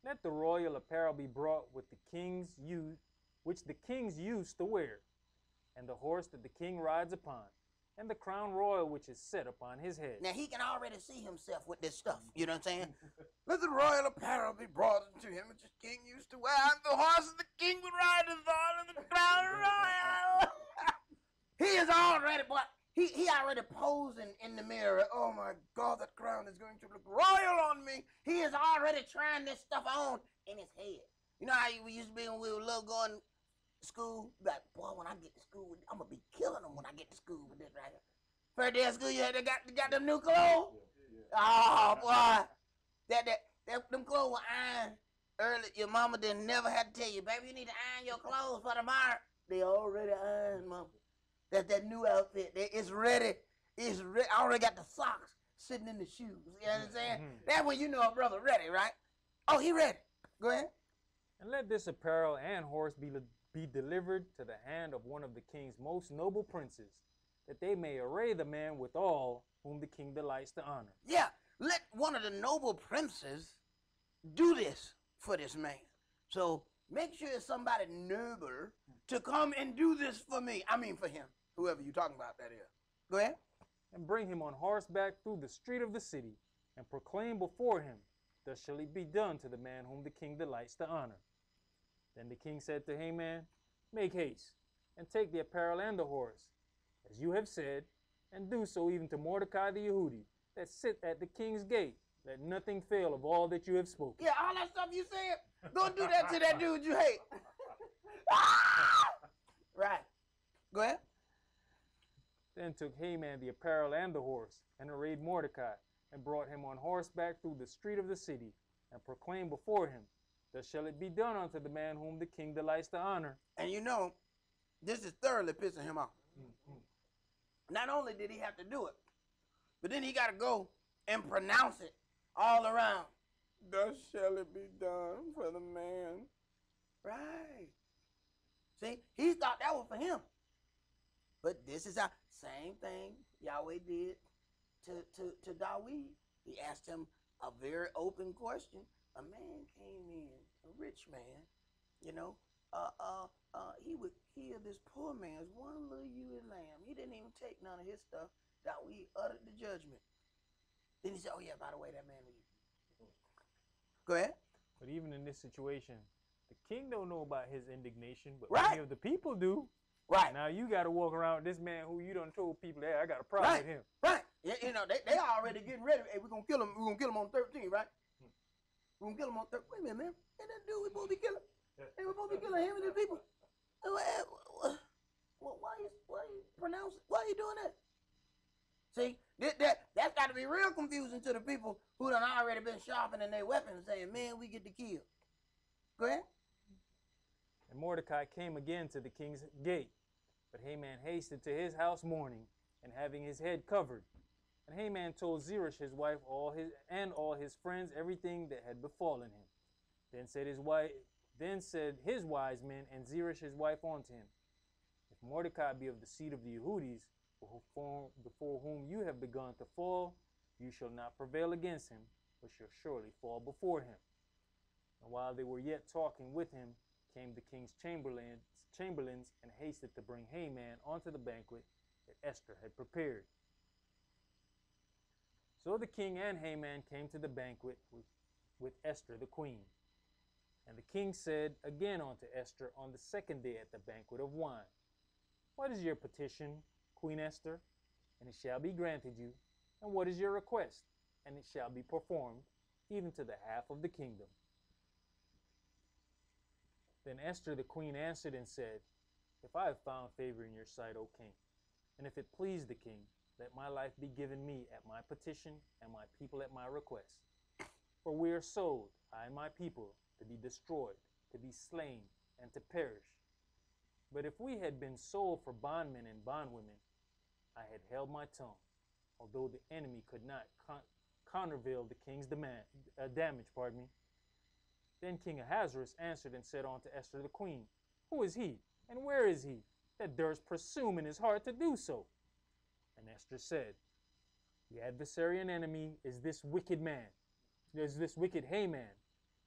S2: let the royal apparel be brought with the king's youth, which the kings used to wear, and the horse that the king rides upon, and the crown royal which is set upon his head.
S1: Now he can already see himself with this stuff. You know what I'm saying? Let the royal apparel be brought unto him, which the king used to wear, and the horses the king would ride is on, and the crown royal. He is already, boy. He already posing in the mirror. Oh my God, that crown is going to look royal on me. He is already trying this stuff on in his head. You know how we used to be when we were little going to school? Like, boy, when I get to school, I'm going to be killing them when I get to school with this right here. First day of school, you got them new clothes? Oh, boy. Them clothes were ironed early. Your mama didn't never had to tell you, baby, you need to iron your clothes for tomorrow. They already ironed, mama. That new outfit, it's ready. It's ready. I already got the socks sitting in the shoes. You know what I'm saying? That's when you know a brother ready, right? Oh, he ready. Go ahead.
S2: And let this apparel and horse be delivered to the hand of one of the king's most noble princes, that they may array the man with all whom the king delights to honor.
S1: Yeah, let one of the noble princes do this for this man. So make sure it's somebody noble to come and do this for me. I mean for him, whoever you're talking about that is. Go ahead.
S2: And bring him on horseback through the street of the city, and proclaim before him, Thus shall it be done to the man whom the king delights to honor. Then the king said to Haman, Make haste, and take the apparel and the horse, as you have said, and do so even to Mordecai the Yehudi, that sit at the king's gate. Let nothing fail of all that you have spoken.
S1: Yeah, all that stuff you said, go do that to that dude you hate. Right. Go ahead.
S2: Then took Haman the apparel and the horse, and arrayed Mordecai, and brought him on horseback through the street of the city, and proclaimed before him, Thus shall it be done unto the man whom the king delights to honor.
S1: And you know, this is thoroughly pissing him off. Not only did he have to do it, but then he got to go and pronounce it all around. Thus shall it be done for the man. Right. See, he thought that was for him. But this is our same thing Yahweh did to Dawid. He asked him a very open question. A man came in, a rich man, you know, he would kill this poor man's one little ewe lamb. He didn't even take none of his stuff. Dawid uttered the judgment. Then he said, oh yeah, by the way, that man was you. Go ahead.
S2: But even in this situation, the king don't know about his indignation, but
S1: Right.
S2: many of the people do.
S1: Right.
S2: Now you got to walk around with this man who you done told people, hey, I got a problem
S1: Right.
S2: with him.
S1: Right. Yeah, you know, they already getting ready. Hey, we're gonna kill him. We're gonna kill him on 13, right? We're gonna kill him on 13. Wait a minute, man. Ain't that dude we supposed to be killing? Hey, we're supposed to be killing him and his people. Why you pronounce it? Why are you doing that? See, that's got to be real confusing to the people who done already been sharpening their weapons, saying, "Man, we get to kill." Go ahead.
S2: And Mordecai came again to the king's gate, but Haman hasted to his house mourning, and having his head covered. And Haman told Zeresh his wife all his friends everything that had befallen him. Then said his wise men and Zeresh his wife unto him, If Mordecai be of the seed of the Yehudis, before whom you have begun to fall, you shall not prevail against him, but shall surely fall before him. And while they were yet talking with him, came the king's chamberlains and hasted to bring Haman onto the banquet that Esther had prepared. So the king and Haman came to the banquet with Esther the queen. And the king said again unto Esther on the second day at the banquet of wine, What is your petition, Queen Esther? And it shall be granted you. And what is your request? And it shall be performed, even to the half of the kingdom. Then Esther the queen answered and said, If I have found favor in your sight, O king, and if it please the king, let my life be given me at my petition, and my people at my request. For we are sold, I and my people, to be destroyed, to be slain, and to perish. But if we had been sold for bondmen and bondwomen, I had held my tongue, although the enemy could not countervail the king's damage. Then King Ahasuerus answered and said unto Esther the queen, Who is he, and where is he, that durst presume in his heart to do so? And Esther said, The adversary and enemy is this wicked Haman.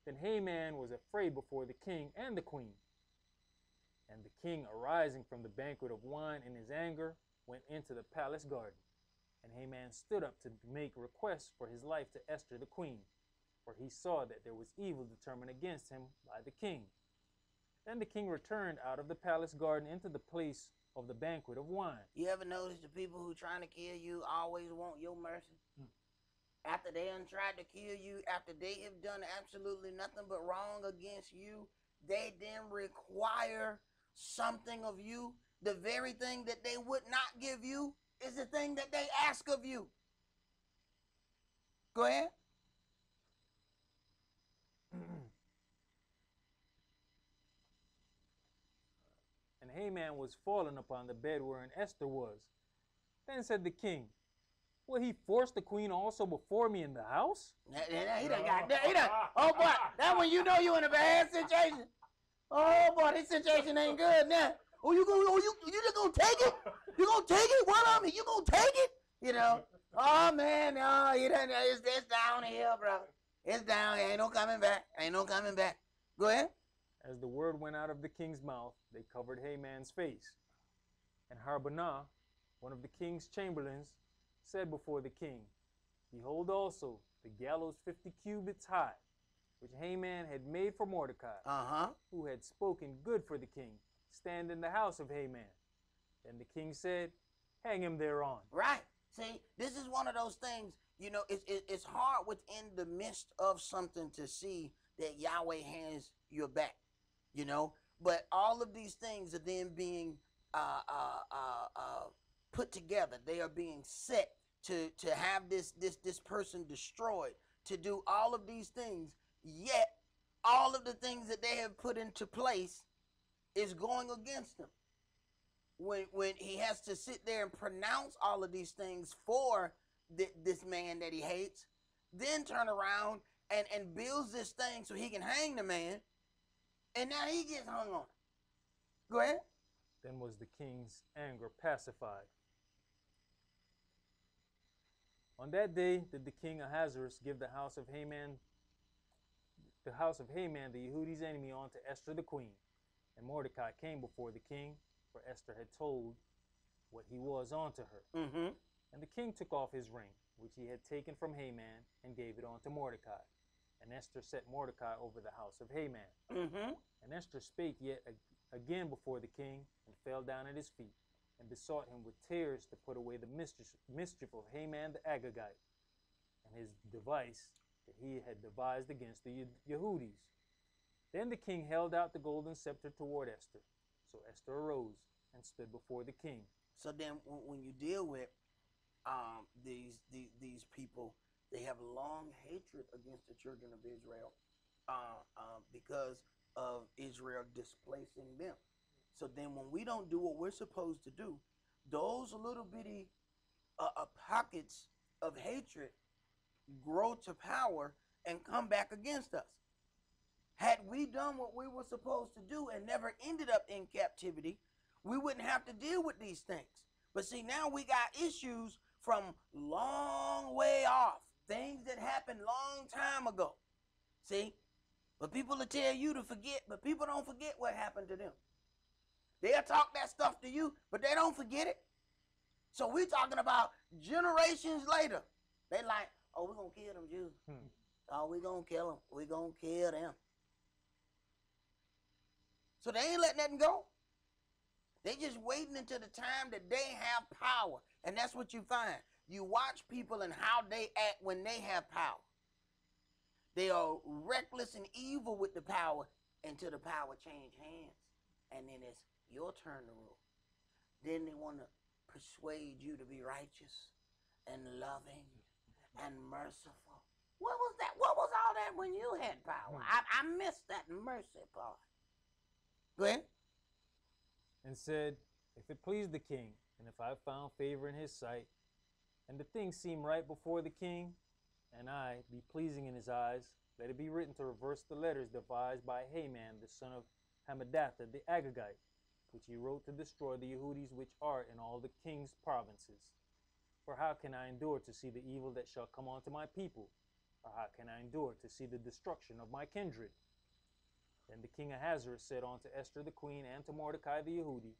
S2: Then Haman was afraid before the king and the queen. And the king, arising from the banquet of wine in his anger, went into the palace garden. And Haman stood up to make requests for his life to Esther the queen, for he saw that there was evil determined against him by the king. Then the king returned out of the palace garden into the place of the banquet of wine.
S1: You ever notice the people who trying to kill you always want your mercy? After they done tried to kill you, after they have done absolutely nothing but wrong against you, they then require something of you. The very thing that they would not give you is the thing that they ask of you. Go ahead.
S2: And Haman was fallen upon the bed wherein Esther was. Then said the king, Will he force the queen also before me in the house?
S1: He done got that. He done. Oh boy, that when you know you in a bad situation. Oh boy, this situation ain't good now. You just gonna take it? You gonna take it? What on me? You gonna take it? You know? Oh man, no, it's down here, brother. It's down here. Ain't no coming back. Ain't no coming back. Go ahead.
S2: As the word went out of the king's mouth, they covered Haman's face. And Harbonah, one of the king's chamberlains, said before the king, Behold also the gallows 50 cubits high, which Haman had made for Mordecai, who had spoken good for the king, stand in the house of Haman. Then the king said, Hang him thereon.
S1: Right. See, this is one of those things, you know, it's hard within the midst of something to see that Yahweh has your back, you know. But all of these things are then being put together. They are being set to have this person destroyed, to do all of these things. Yet all of the things that they have put into place is going against him. When he has to sit there and pronounce all of these things for this man that he hates, then turn around and builds this thing so he can hang the man, and now he gets hung on. Go ahead.
S2: Then was the king's anger pacified. On that day did the king Ahasuerus give the house of Haman, the Yehudi's enemy, unto Esther the queen. And Mordecai came before the king, for Esther had told what he was unto her. And the king took off his ring, which he had taken from Haman, and gave it unto Mordecai. And Esther set Mordecai over the house of Haman. And Esther spake yet again before the king, and fell down at his feet, and besought him with tears to put away the mischief of Haman the Agagite, and his device that he had devised against the Yehudis. Then the king held out the golden scepter toward Esther. So Esther arose and stood before the king.
S1: So then when you deal with these people, they have long hatred against the children of Israel because of Israel displacing them. So then when we don't do what we're supposed to do, those little bitty pockets of hatred grow to power and come back against us. Had we done what we were supposed to do and never ended up in captivity, we wouldn't have to deal with these things. But see, now we got issues from long way off, things that happened long time ago. See, But people will tell you to forget, but people don't forget what happened to them. They'll talk that stuff to you, but they don't forget it. So we're talking about generations later. They like, oh, we're going to kill them Jews. Oh, we're going to kill them. We're going to kill them. So they ain't letting nothing go. They just waiting until the time that they have power. And that's what you find. You watch people and how they act when they have power. They are reckless and evil with the power until the power change hands. And then it's your turn to rule. Then they want to persuade you to be righteous and loving and merciful. What was that? What was all that when you had power? I missed that mercy part. Go ahead.
S2: And said, if it please the king, and if I found favor in his sight, and the thing seem right before the king, and I be pleasing in his eyes, let it be written to reverse the letters devised by Haman, the son of Hammedatha the Agagite, which he wrote to destroy the Yehudis which are in all the king's provinces. For how can I endure to see the evil that shall come unto my people? Or how can I endure to see the destruction of my kindred? Then the king Ahasuerus said unto Esther the queen and to Mordecai the Yehudi,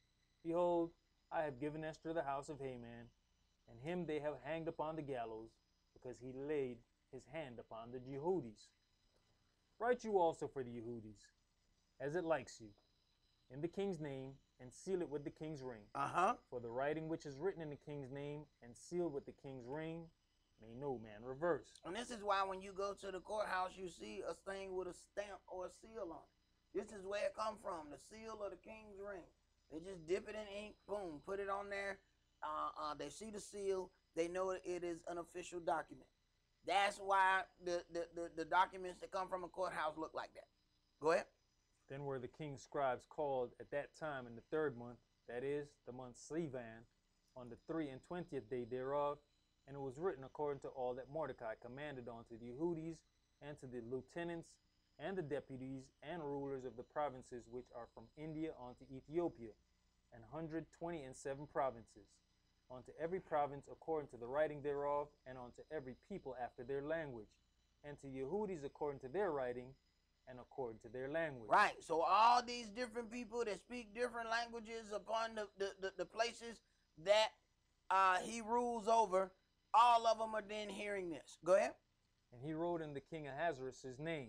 S2: Behold, I have given Esther the house of Haman, and him they have hanged upon the gallows, because he laid his hand upon the Yehudis. Write you also for the Yehudis, as it likes you, in the king's name, and seal it with the king's ring. For the writing which is written in the king's name, and sealed with the king's ring, may no man reverse.
S1: And this is why when you go to the courthouse, you see a thing with a stamp or a seal on it. This is where it come from, the seal of the king's ring. They just dip it in ink, boom, put it on there. They see the seal, they know it is an official document. That's why the documents that come from a courthouse look like that. Go ahead.
S2: Then were the king's scribes called at that time in the 3rd month, that is, the month Sivan, on the 23rd day thereof, and it was written according to all that Mordecai commanded unto the Yehudis, and to the lieutenants, and the deputies, and rulers of the provinces which are from India unto Ethiopia, and 127 provinces, unto every province according to the writing thereof, and unto every people after their language, and to Yehudis according to their writing, and according to their language.
S1: Right. So all these different people that speak different languages upon the places that he rules over, all of them are then hearing this. Go ahead.
S2: And he wrote in the king Ahasuerus' name,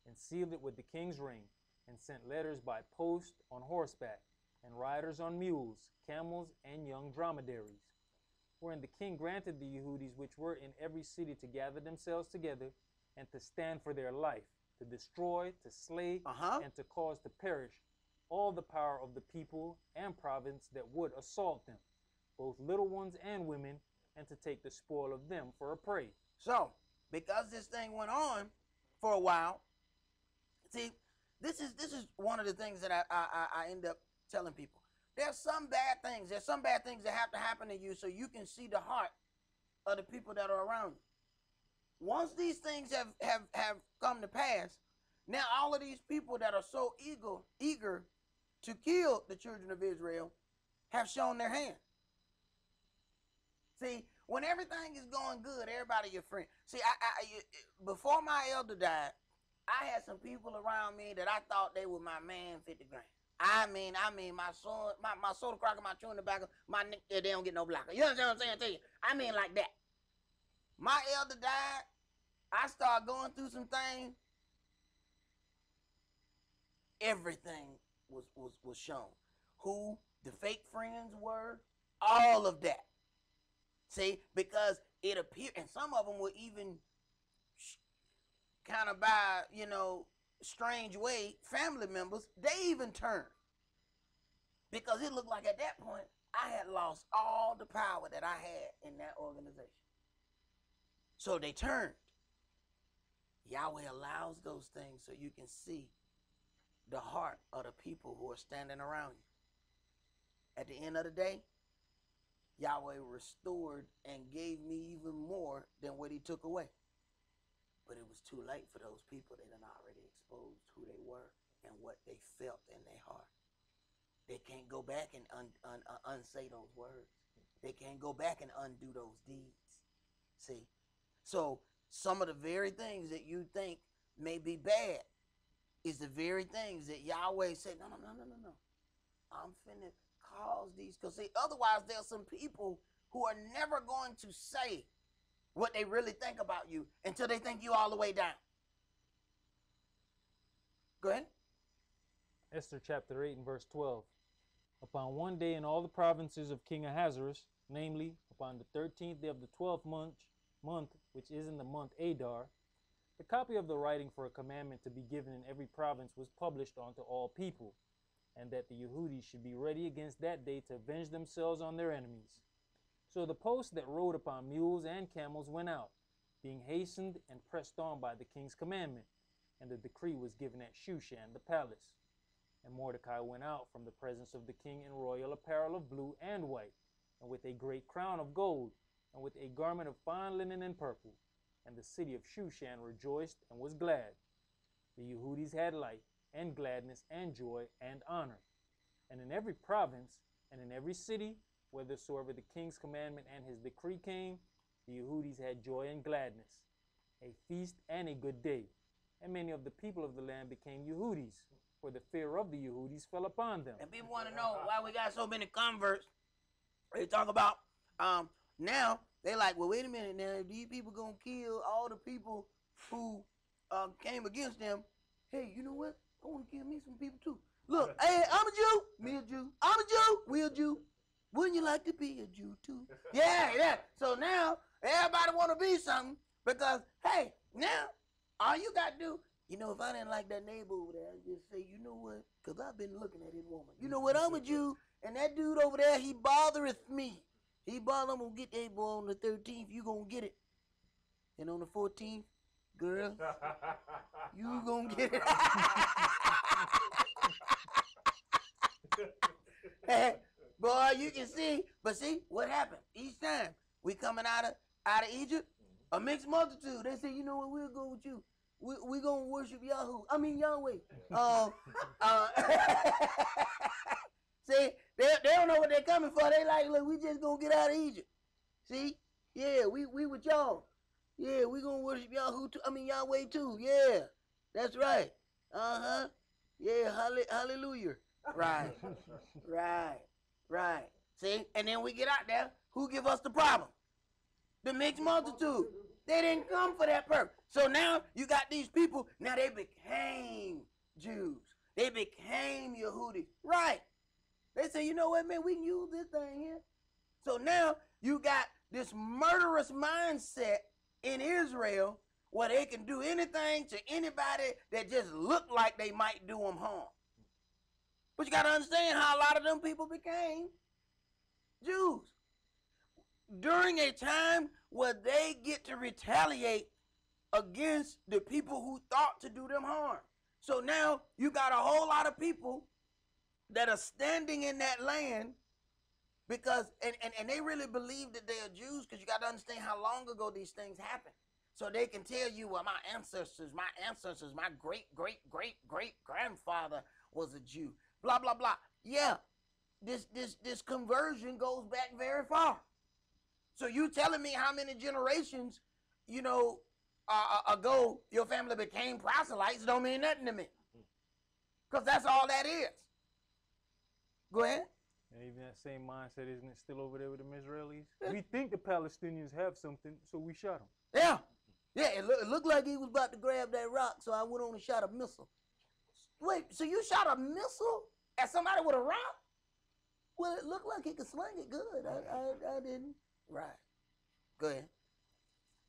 S2: and sealed it with the king's ring, and sent letters by post on horseback, and riders on mules, camels, and young dromedaries. Wherein the king granted the Yehudis which were in every city to gather themselves together, and to stand for their life, to destroy, to slay, and to cause to perish all the power of the people and province that would assault them, both little ones and women, and to take the spoil of them for a prey.
S1: So, because this thing went on for a while, see, this is one of the things that I end up telling people. There's some bad things. There's some bad things that have to happen to you so you can see the heart of the people that are around you. Once these things have come to pass, now all of these people that are so eager to kill the children of Israel have shown their hand. See, when everything is going good, everybody your friend. See, before my elder died, I had some people around me that I thought they were my man 50 grand. I mean, my son, my soda cracker, my chewing tobacco, my nick, they don't get no blocker. You understand what I'm saying to you? I mean like that. My elder died. I started going through some things. Everything was shown. Who the fake friends were, all of that. See, because it appeared, and some of them were even kind of by, strange way, family members, they even turned. Because it looked like at that point, I had lost all the power that I had in that organization. So they turned. Yahweh allows those things so you can see the heart of the people who are standing around you. At the end of the day, Yahweh restored and gave me even more than what he took away. But it was too late for those people that had already exposed who they were and what they felt in their heart. They can't go back and unsay those words. They can't go back and undo those deeds. See? So some of the very things that you think may be bad is the very things that Yahweh said, no. I'm finna cause these. Because see, otherwise there's some people who are never going to say what they really think about you until they think you all the way down. Go ahead.
S2: Esther chapter 8 and verse 12. Upon one day in all the provinces of King Ahasuerus, namely, upon the 13th day of the 12th month, which is in the month Adar, the copy of the writing for a commandment to be given in every province was published unto all people, and that the Yehudis should be ready against that day to avenge themselves on their enemies. So the posts that rode upon mules and camels went out, being hastened and pressed on by the king's commandment, and the decree was given at Shushan the palace. And Mordecai went out from the presence of the king in royal apparel of blue and white, and with a great crown of gold, and with a garment of fine linen and purple. And the city of Shushan rejoiced and was glad. The Yehudis had light, and gladness, and joy, and honor. And in every province, and in every city, whithersoever the king's commandment and his decree came, the Yehudis had joy and gladness, a feast and a good day. And many of the people of the land became Yehudis, for the fear of the Yehudis fell upon them.
S1: And people want to know why we got so many converts. They talk about now they like, well, wait a minute now, if these people gonna kill all the people who came against them, hey, you know what? I want to kill me some people too. Look, hey, I'm a Jew, me a Jew. I'm a Jew, we a Jew. Wouldn't you like to be a Jew too? Yeah. So now everybody want to be something because, hey, now all you got to do, you know, if I didn't like that neighbor over there, I'd just say, you know what? Because I've been looking at his woman. You know what? I'm a Jew, and that dude over there, he bothereth me. I'm going to get that boy on the 13th. You going to get it. And on the 14th, girl, you going to get it. Boy, you can see. But see, what happened? Each time we coming out of Egypt, a mixed multitude. They say, you know what? We'll go with you. We gonna worship Yahweh. See, they don't know what they're coming for. They like, look, we just gonna get out of Egypt. See, yeah, we with y'all. Yeah, we gonna worship Yahweh too. Yeah, that's right. Yeah, hallelujah. Right, right. See, and then we get out there. Who give us the problem? The mixed multitude. They didn't come for that purpose. So now you got these people, now they became Jews. They became Yehudi. Right. They say, you know what, man, we can use this thing here. So now you got this murderous mindset in Israel where they can do anything to anybody that just look like they might do them harm. But you got to understand how a lot of them people became Jews. During a time where they get to retaliate against the people who thought to do them harm. So now you got a whole lot of people that are standing in that land because, and they really believe that they are Jews, because you got to understand how long ago these things happened. So they can tell you, well, my ancestors, my great-great-great-great-grandfather was a Jew, blah, blah, blah. Yeah, this conversion goes back very far. So you telling me how many generations, you know, ago your family became proselytes don't mean nothing to me. Because that's all that is. Go ahead.
S2: And even that same mindset, isn't it still over there with them Israelis? We think the Palestinians have something, so we shot them.
S1: Yeah, it looked like he was about to grab that rock, so I went on and shot a missile. Wait, so you shot a missile at somebody with a rock? Well, it looked like he could sling it good. I didn't. Right. Go ahead.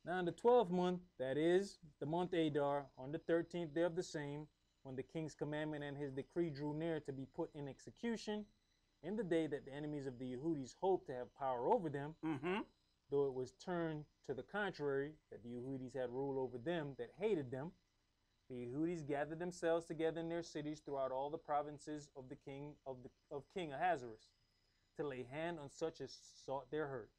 S2: Now in the 12th month, that is, the month Adar, on the 13th day of the same, when the king's commandment and his decree drew near to be put in execution, in the day that the enemies of the Yehudis hoped to have power over them, though it was turned to the contrary, that the Yehudis had rule over them that hated them, the Yehudis gathered themselves together in their cities throughout all the provinces of the king of King Ahasuerus, to lay hand on such as sought their hurt.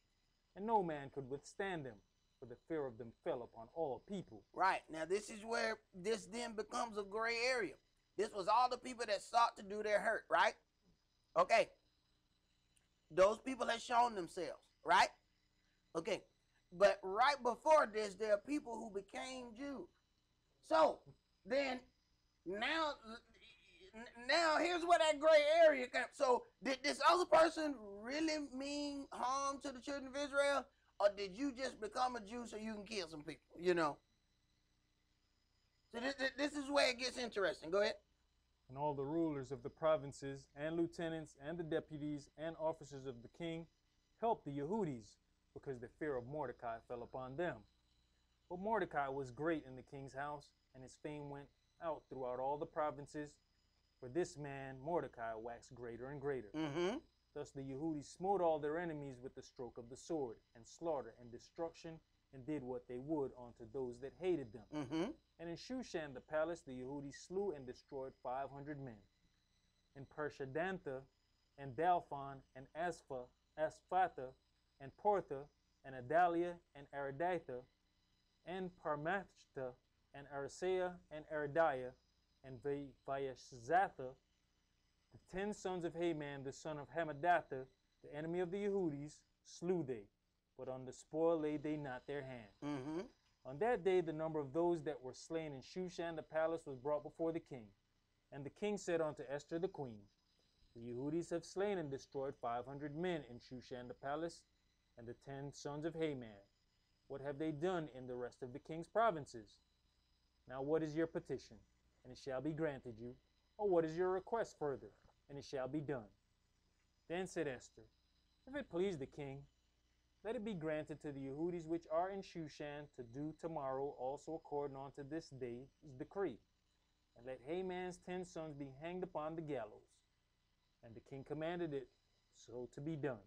S2: And no man could withstand them, for the fear of them fell upon all people.
S1: Right. Now this is where this then becomes a gray area. This was all the people that sought to do their hurt, right? Okay. Those people have shown themselves, right? Okay. But right before this, there are people who became Jews. So then now here's where that gray area comes. So did this other person really mean harm to the children of Israel, or did you just become a Jew so you can kill some people? You know. So this is where it gets interesting. Go ahead.
S2: And all the rulers of the provinces and lieutenants and the deputies and officers of the king helped the Yehudis, because the fear of Mordecai fell upon them. But Mordecai was great in the king's house, and his fame went out throughout all the provinces. For this man, Mordecai, waxed greater and greater.
S1: Mm-hmm.
S2: Thus the Yehudis smote all their enemies with the stroke of the sword, and slaughter and destruction, and did what they would unto those that hated them.
S1: Mm-hmm.
S2: And in Shushan the palace, the Yehudis slew and destroyed 500 men. In Pershadantha, and Dalphon, and Asphatha, and Portha, and Adalia, and Aridatha, and Parmashta, and Arasea, and Aridiah, and Vayashzatha, the 10 sons of Haman, the son of Hamadatha, the enemy of the Yehudis, slew they, but on the spoil laid they not their hand.
S1: Mm-hmm.
S2: On that day the number of those that were slain in Shushan the palace was brought before the king. And the king said unto Esther the queen, the Yehudis have slain and destroyed 500 men in Shushan the palace, and the 10 sons of Haman. What have they done in the rest of the king's provinces? Now what is your petition? And it shall be granted you. Or what is your request further? And it shall be done. Then said Esther, if it please the king, let it be granted to the Yehudis which are in Shushan to do tomorrow also according unto this day's decree. And let Haman's 10 sons be hanged upon the gallows. And the king commanded it so to be done.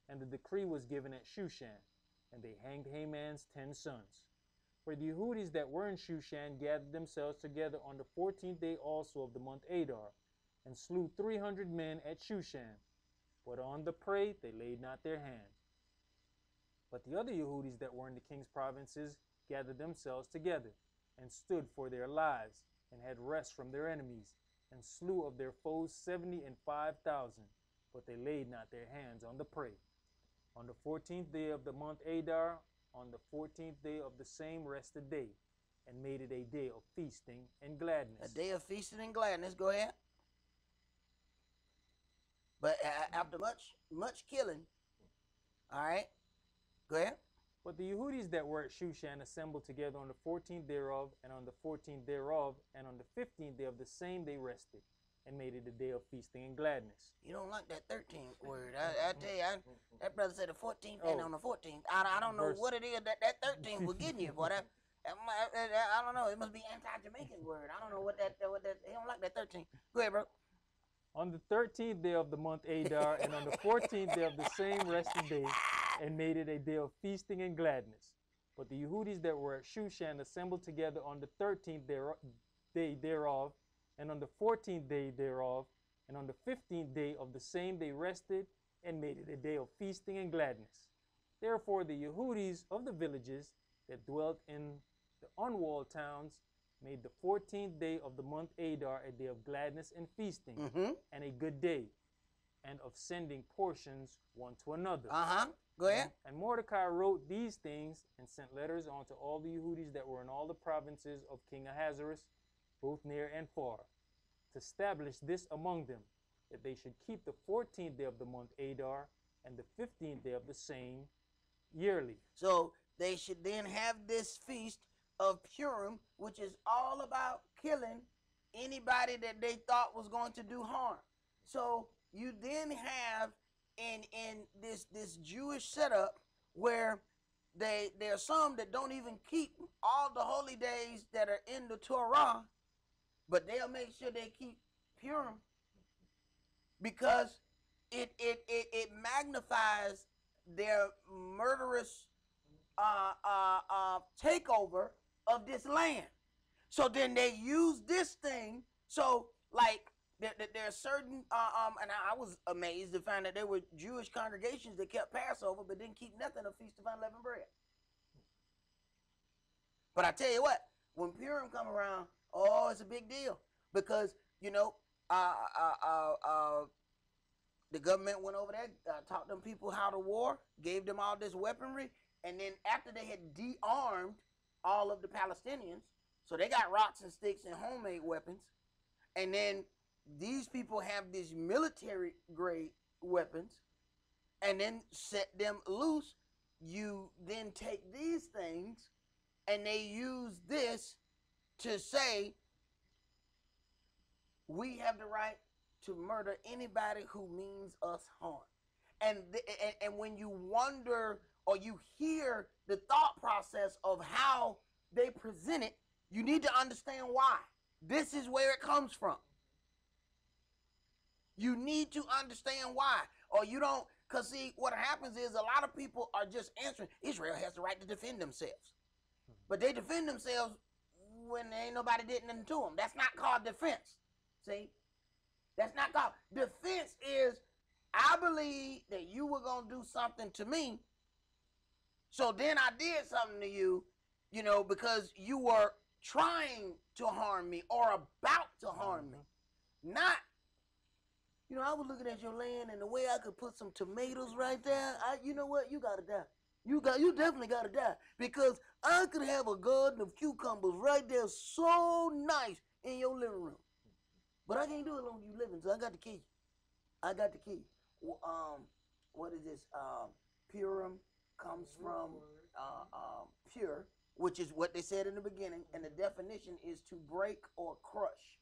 S2: And the decree was given at Shushan, and they hanged Haman's 10 sons. For the Yehudis that were in Shushan gathered themselves together on the 14th day also of the month Adar, and slew 300 men at Shushan. But on the prey they laid not their hand. But the other Yehudis that were in the king's provinces gathered themselves together, and stood for their lives, and had rest from their enemies, and slew of their foes 75,000, but they laid not their hands on the prey. On the 14th day of the month Adar, on the 14th day of the same rested day, and made it a day of feasting and gladness.
S1: A day of feasting and gladness. Go ahead. But after much killing, all right, go ahead.
S2: But the Yehudis that were at Shushan assembled together on the 14th thereof, and on the 14th thereof, and on the 15th day of the same they rested, and made it a day of feasting and gladness.
S1: You don't like that 13th word. I tell you, that brother said the 14th, and on the 14th. I don't know what it is that 13th was getting you, boy. I don't know. It must be anti-Jamaican word. I don't know what that. He don't like that 13th. Go ahead, bro.
S2: On the 13th day of the month Adar, and on the 14th day of the same rested day, and made it a day of feasting and gladness. But the Yehudis that were at Shushan assembled together on the 13th day thereof, and on the 14th day thereof, and on the 15th day of the same they rested, and made it a day of feasting and gladness. Therefore the Yehudis of the villages that dwelt in the unwalled towns made the 14th day of the month Adar a day of gladness and feasting, and a good day, and of sending portions one to another.
S1: Go ahead.
S2: And Mordecai wrote these things and sent letters unto all the Yehudis that were in all the provinces of King Ahasuerus, both near and far, to establish this among them, that they should keep the 14th day of the month Adar and the 15th day of the same yearly.
S1: So they should then have this feast of Purim, which is all about killing anybody that they thought was going to do harm. So you then have in this Jewish setup where there are some that don't even keep all the holy days that are in the Torah, but they'll make sure they keep Purim because it magnifies their murderous takeover of this land. So then they use this thing. So like there are certain and I was amazed to find that there were Jewish congregations that kept Passover but didn't keep nothing of Feast of Unleavened Bread. But I tell you what, when Purim come around, oh, it's a big deal because you know the government went over there, taught them people how to war, gave them all this weaponry, and then after they had de-armed all of the Palestinians, So they got rocks and sticks and homemade weapons. And then these people have these military grade weapons and then set them loose. You then take these things and they use this to say, we have the right to murder anybody who means us harm. And when you wonder or you hear the thought process of how they present it, you need to understand why. This is where it comes from. You need to understand why. Or you don't, because see, what happens is a lot of people are just answering, Israel has the right to defend themselves. But they defend themselves when there ain't nobody did nothing to them. That's not called defense. See? That's not called. Defense is, I believe that you were going to do something to me. So then I did something to you, you know, because you were trying to harm me or about to harm me. Not, you know, I was looking at your land and the way I could put some tomatoes right there. You know what? You got to die. You definitely got to die. Because I could have a garden of cucumbers right there so nice in your living room. But I can't do it long as you living, so I got the key. I got the key. What is this? Purim comes from pure, which is what they said in the beginning, and the definition is to break or crush.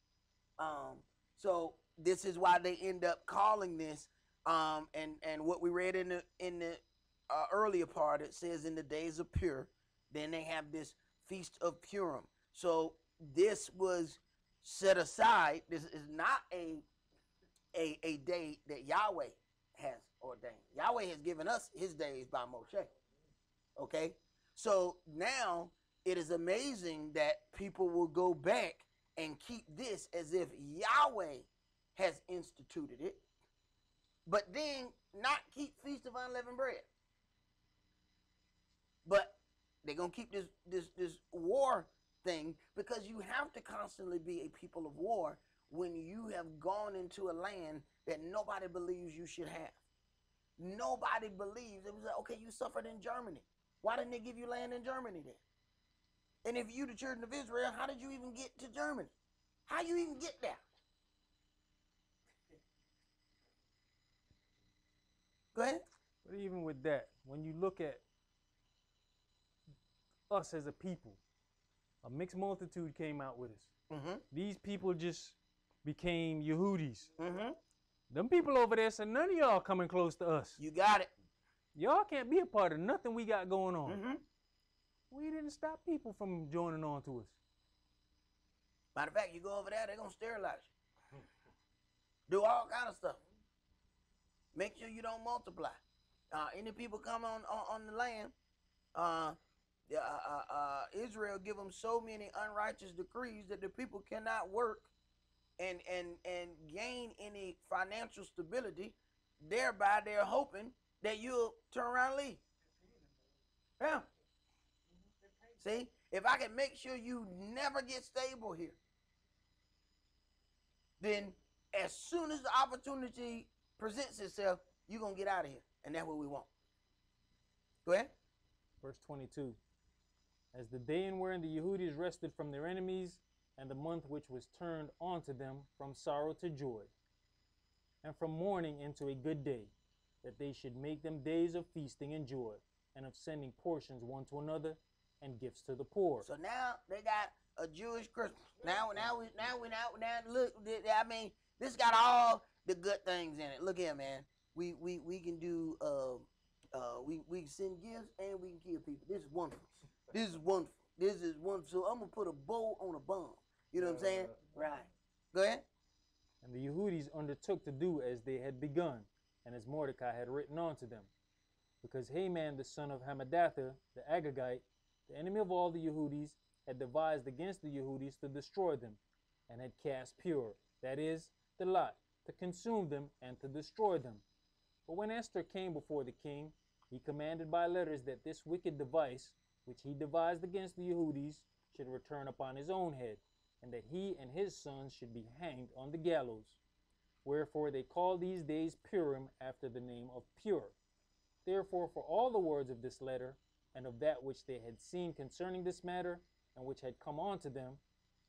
S1: So this is why they end up calling this, and what we read in the earlier part, it says in the days of Pur, then they have this feast of Purim. So this was set aside. This is not a day that Yahweh has ordained. Yahweh has given us his days by Moshe. Okay? So now it is amazing that people will go back and keep this as if Yahweh has instituted it, but then not keep Feast of Unleavened Bread. But they're going to keep this war thing, because you have to constantly be a people of war when you have gone into a land that nobody believes you should have. Nobody believes. It was like, okay, you suffered in Germany. Why didn't they give you land in Germany then? And if you, the children of Israel, how did you even get to Germany? How you even get there? Go ahead.
S2: But even with that, when you look at us as a people, a mixed multitude came out with us.
S1: Mm-hmm.
S2: These people just became Yehudis.
S1: Mm-hmm.
S2: Them people over there said, none of y'all coming close to us.
S1: You got it.
S2: Y'all can't be a part of nothing we got going on.
S1: Mm-hmm.
S2: We didn't stop people from joining on to us.
S1: Matter of fact, you go over there, they're going to sterilize you. Do all kind of stuff. Make sure you don't multiply. Any people come on the land, Israel give them so many unrighteous decrees that the people cannot work and gain any financial stability. Thereby, they're hoping that you'll turn around and leave. Yeah. See, if I can make sure you never get stable here, then as soon as the opportunity presents itself, you're going to get out of here. And that's what we want. Go ahead.
S2: Verse 22. As the day in wherein the Yehudis rested from their enemies, and the month which was turned unto them from sorrow to joy, and from mourning into a good day, that they should make them days of feasting and joy, and of sending portions one to another, and gifts to the poor.
S1: So now they got a Jewish Christmas. Now look, I mean, this got all the good things in it. Look here, man. We can do we can send gifts and we can kill people. This is wonderful. This is wonderful. This is wonderful. So I'm gonna put a bow on a bomb. You know what I'm saying? Right. Go ahead.
S2: And the Yehudis undertook to do as they had begun, and as Mordecai had written unto them, because Haman the son of Hammedatha, the Agagite, the enemy of all the Yehudis, had devised against the Yehudis to destroy them, and had cast Pur, that is, the lot, to consume them and to destroy them. But when Esther came before the king, he commanded by letters that this wicked device, which he devised against the Yehudis, should return upon his own head, and that he and his sons should be hanged on the gallows. Wherefore they call these days Purim, after the name of Pur. Therefore, for all the words of this letter, and of that which they had seen concerning this matter, and which had come on to them,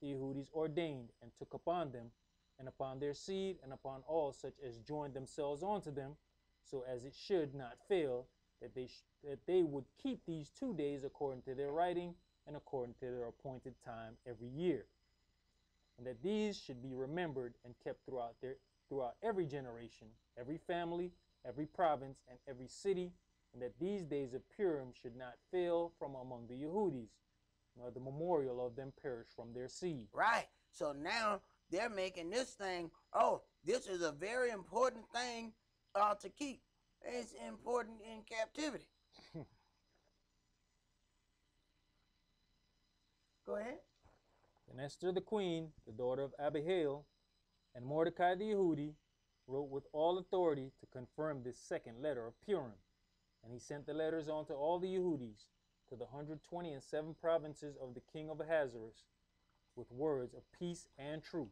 S2: the Yehudis ordained and took upon them, and upon their seed, and upon all such as joined themselves unto them, so as it should not fail, that they would keep these 2 days according to their writing, and according to their appointed time every year, and that these should be remembered and kept throughout every generation, every family, every province, and every city, and that these days of Purim should not fail from among the Yehudis, nor the memorial of them perish from their seed.
S1: Right. So now they're making this thing, oh, this is a very important thing to keep. It's important in captivity. Go ahead.
S2: And Esther the queen, the daughter of Abihail, and Mordecai the Yehudi, wrote with all authority to confirm this second letter of Purim. And he sent the letters on to all the Yehudis, to the 127 provinces of the king of Ahasuerus, with words of peace and truth,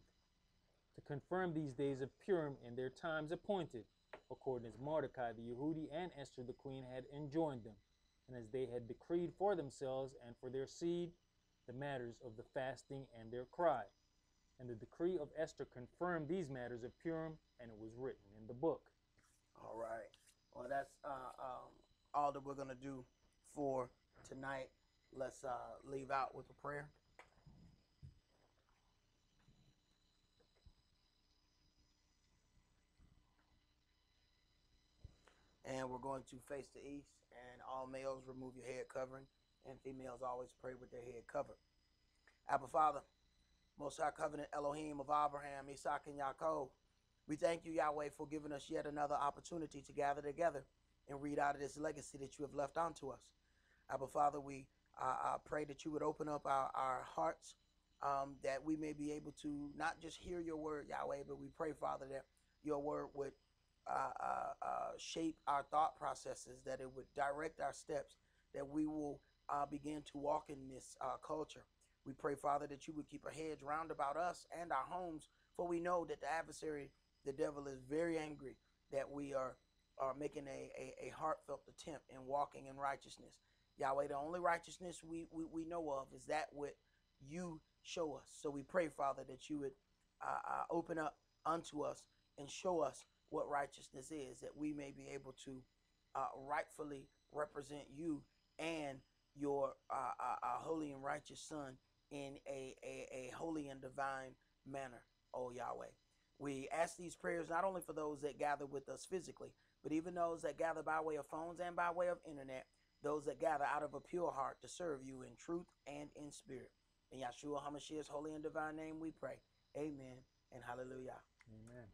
S2: to confirm these days of Purim in their times appointed, according as Mordecai the Yehudi and Esther the queen had enjoined them, and as they had decreed for themselves and for their seed the matters of the fasting and their cry. And the decree of Esther confirmed these matters of Purim, and it was written in the book.
S1: All right. Well, that's all that we're going to do for tonight. Let's leave out with a prayer. And we're going to face the east, and all males remove your head covering, and females always pray with their head covered. Abba Father, Most High Covenant Elohim of Abraham, Isaac, and Yaakov, we thank you, Yahweh, for giving us yet another opportunity to gather together and read out of this legacy that you have left onto us. Abba Father, we pray that you would open up our hearts, that we may be able to not just hear your word, Yahweh, but we pray, Father, that your word would shape our thought processes, that it would direct our steps, that we will begin to walk in this culture. We pray, Father, that you would keep a hedge round about us and our homes, for we know that the adversary, the devil, is very angry that we are making a heartfelt attempt in walking in righteousness. Yahweh, the only righteousness we know of is that what you show us. So we pray, Father, that you would open up unto us and show us what righteousness is, that we may be able to rightfully represent you and your holy and righteous Son in a holy and divine manner, oh Yahweh. We ask these prayers not only for those that gather with us physically, but even those that gather by way of phones and by way of internet, those that gather out of a pure heart to serve you in truth and in spirit. In Yahshua HaMashiach's holy and divine name we pray. Amen and hallelujah.
S2: Amen.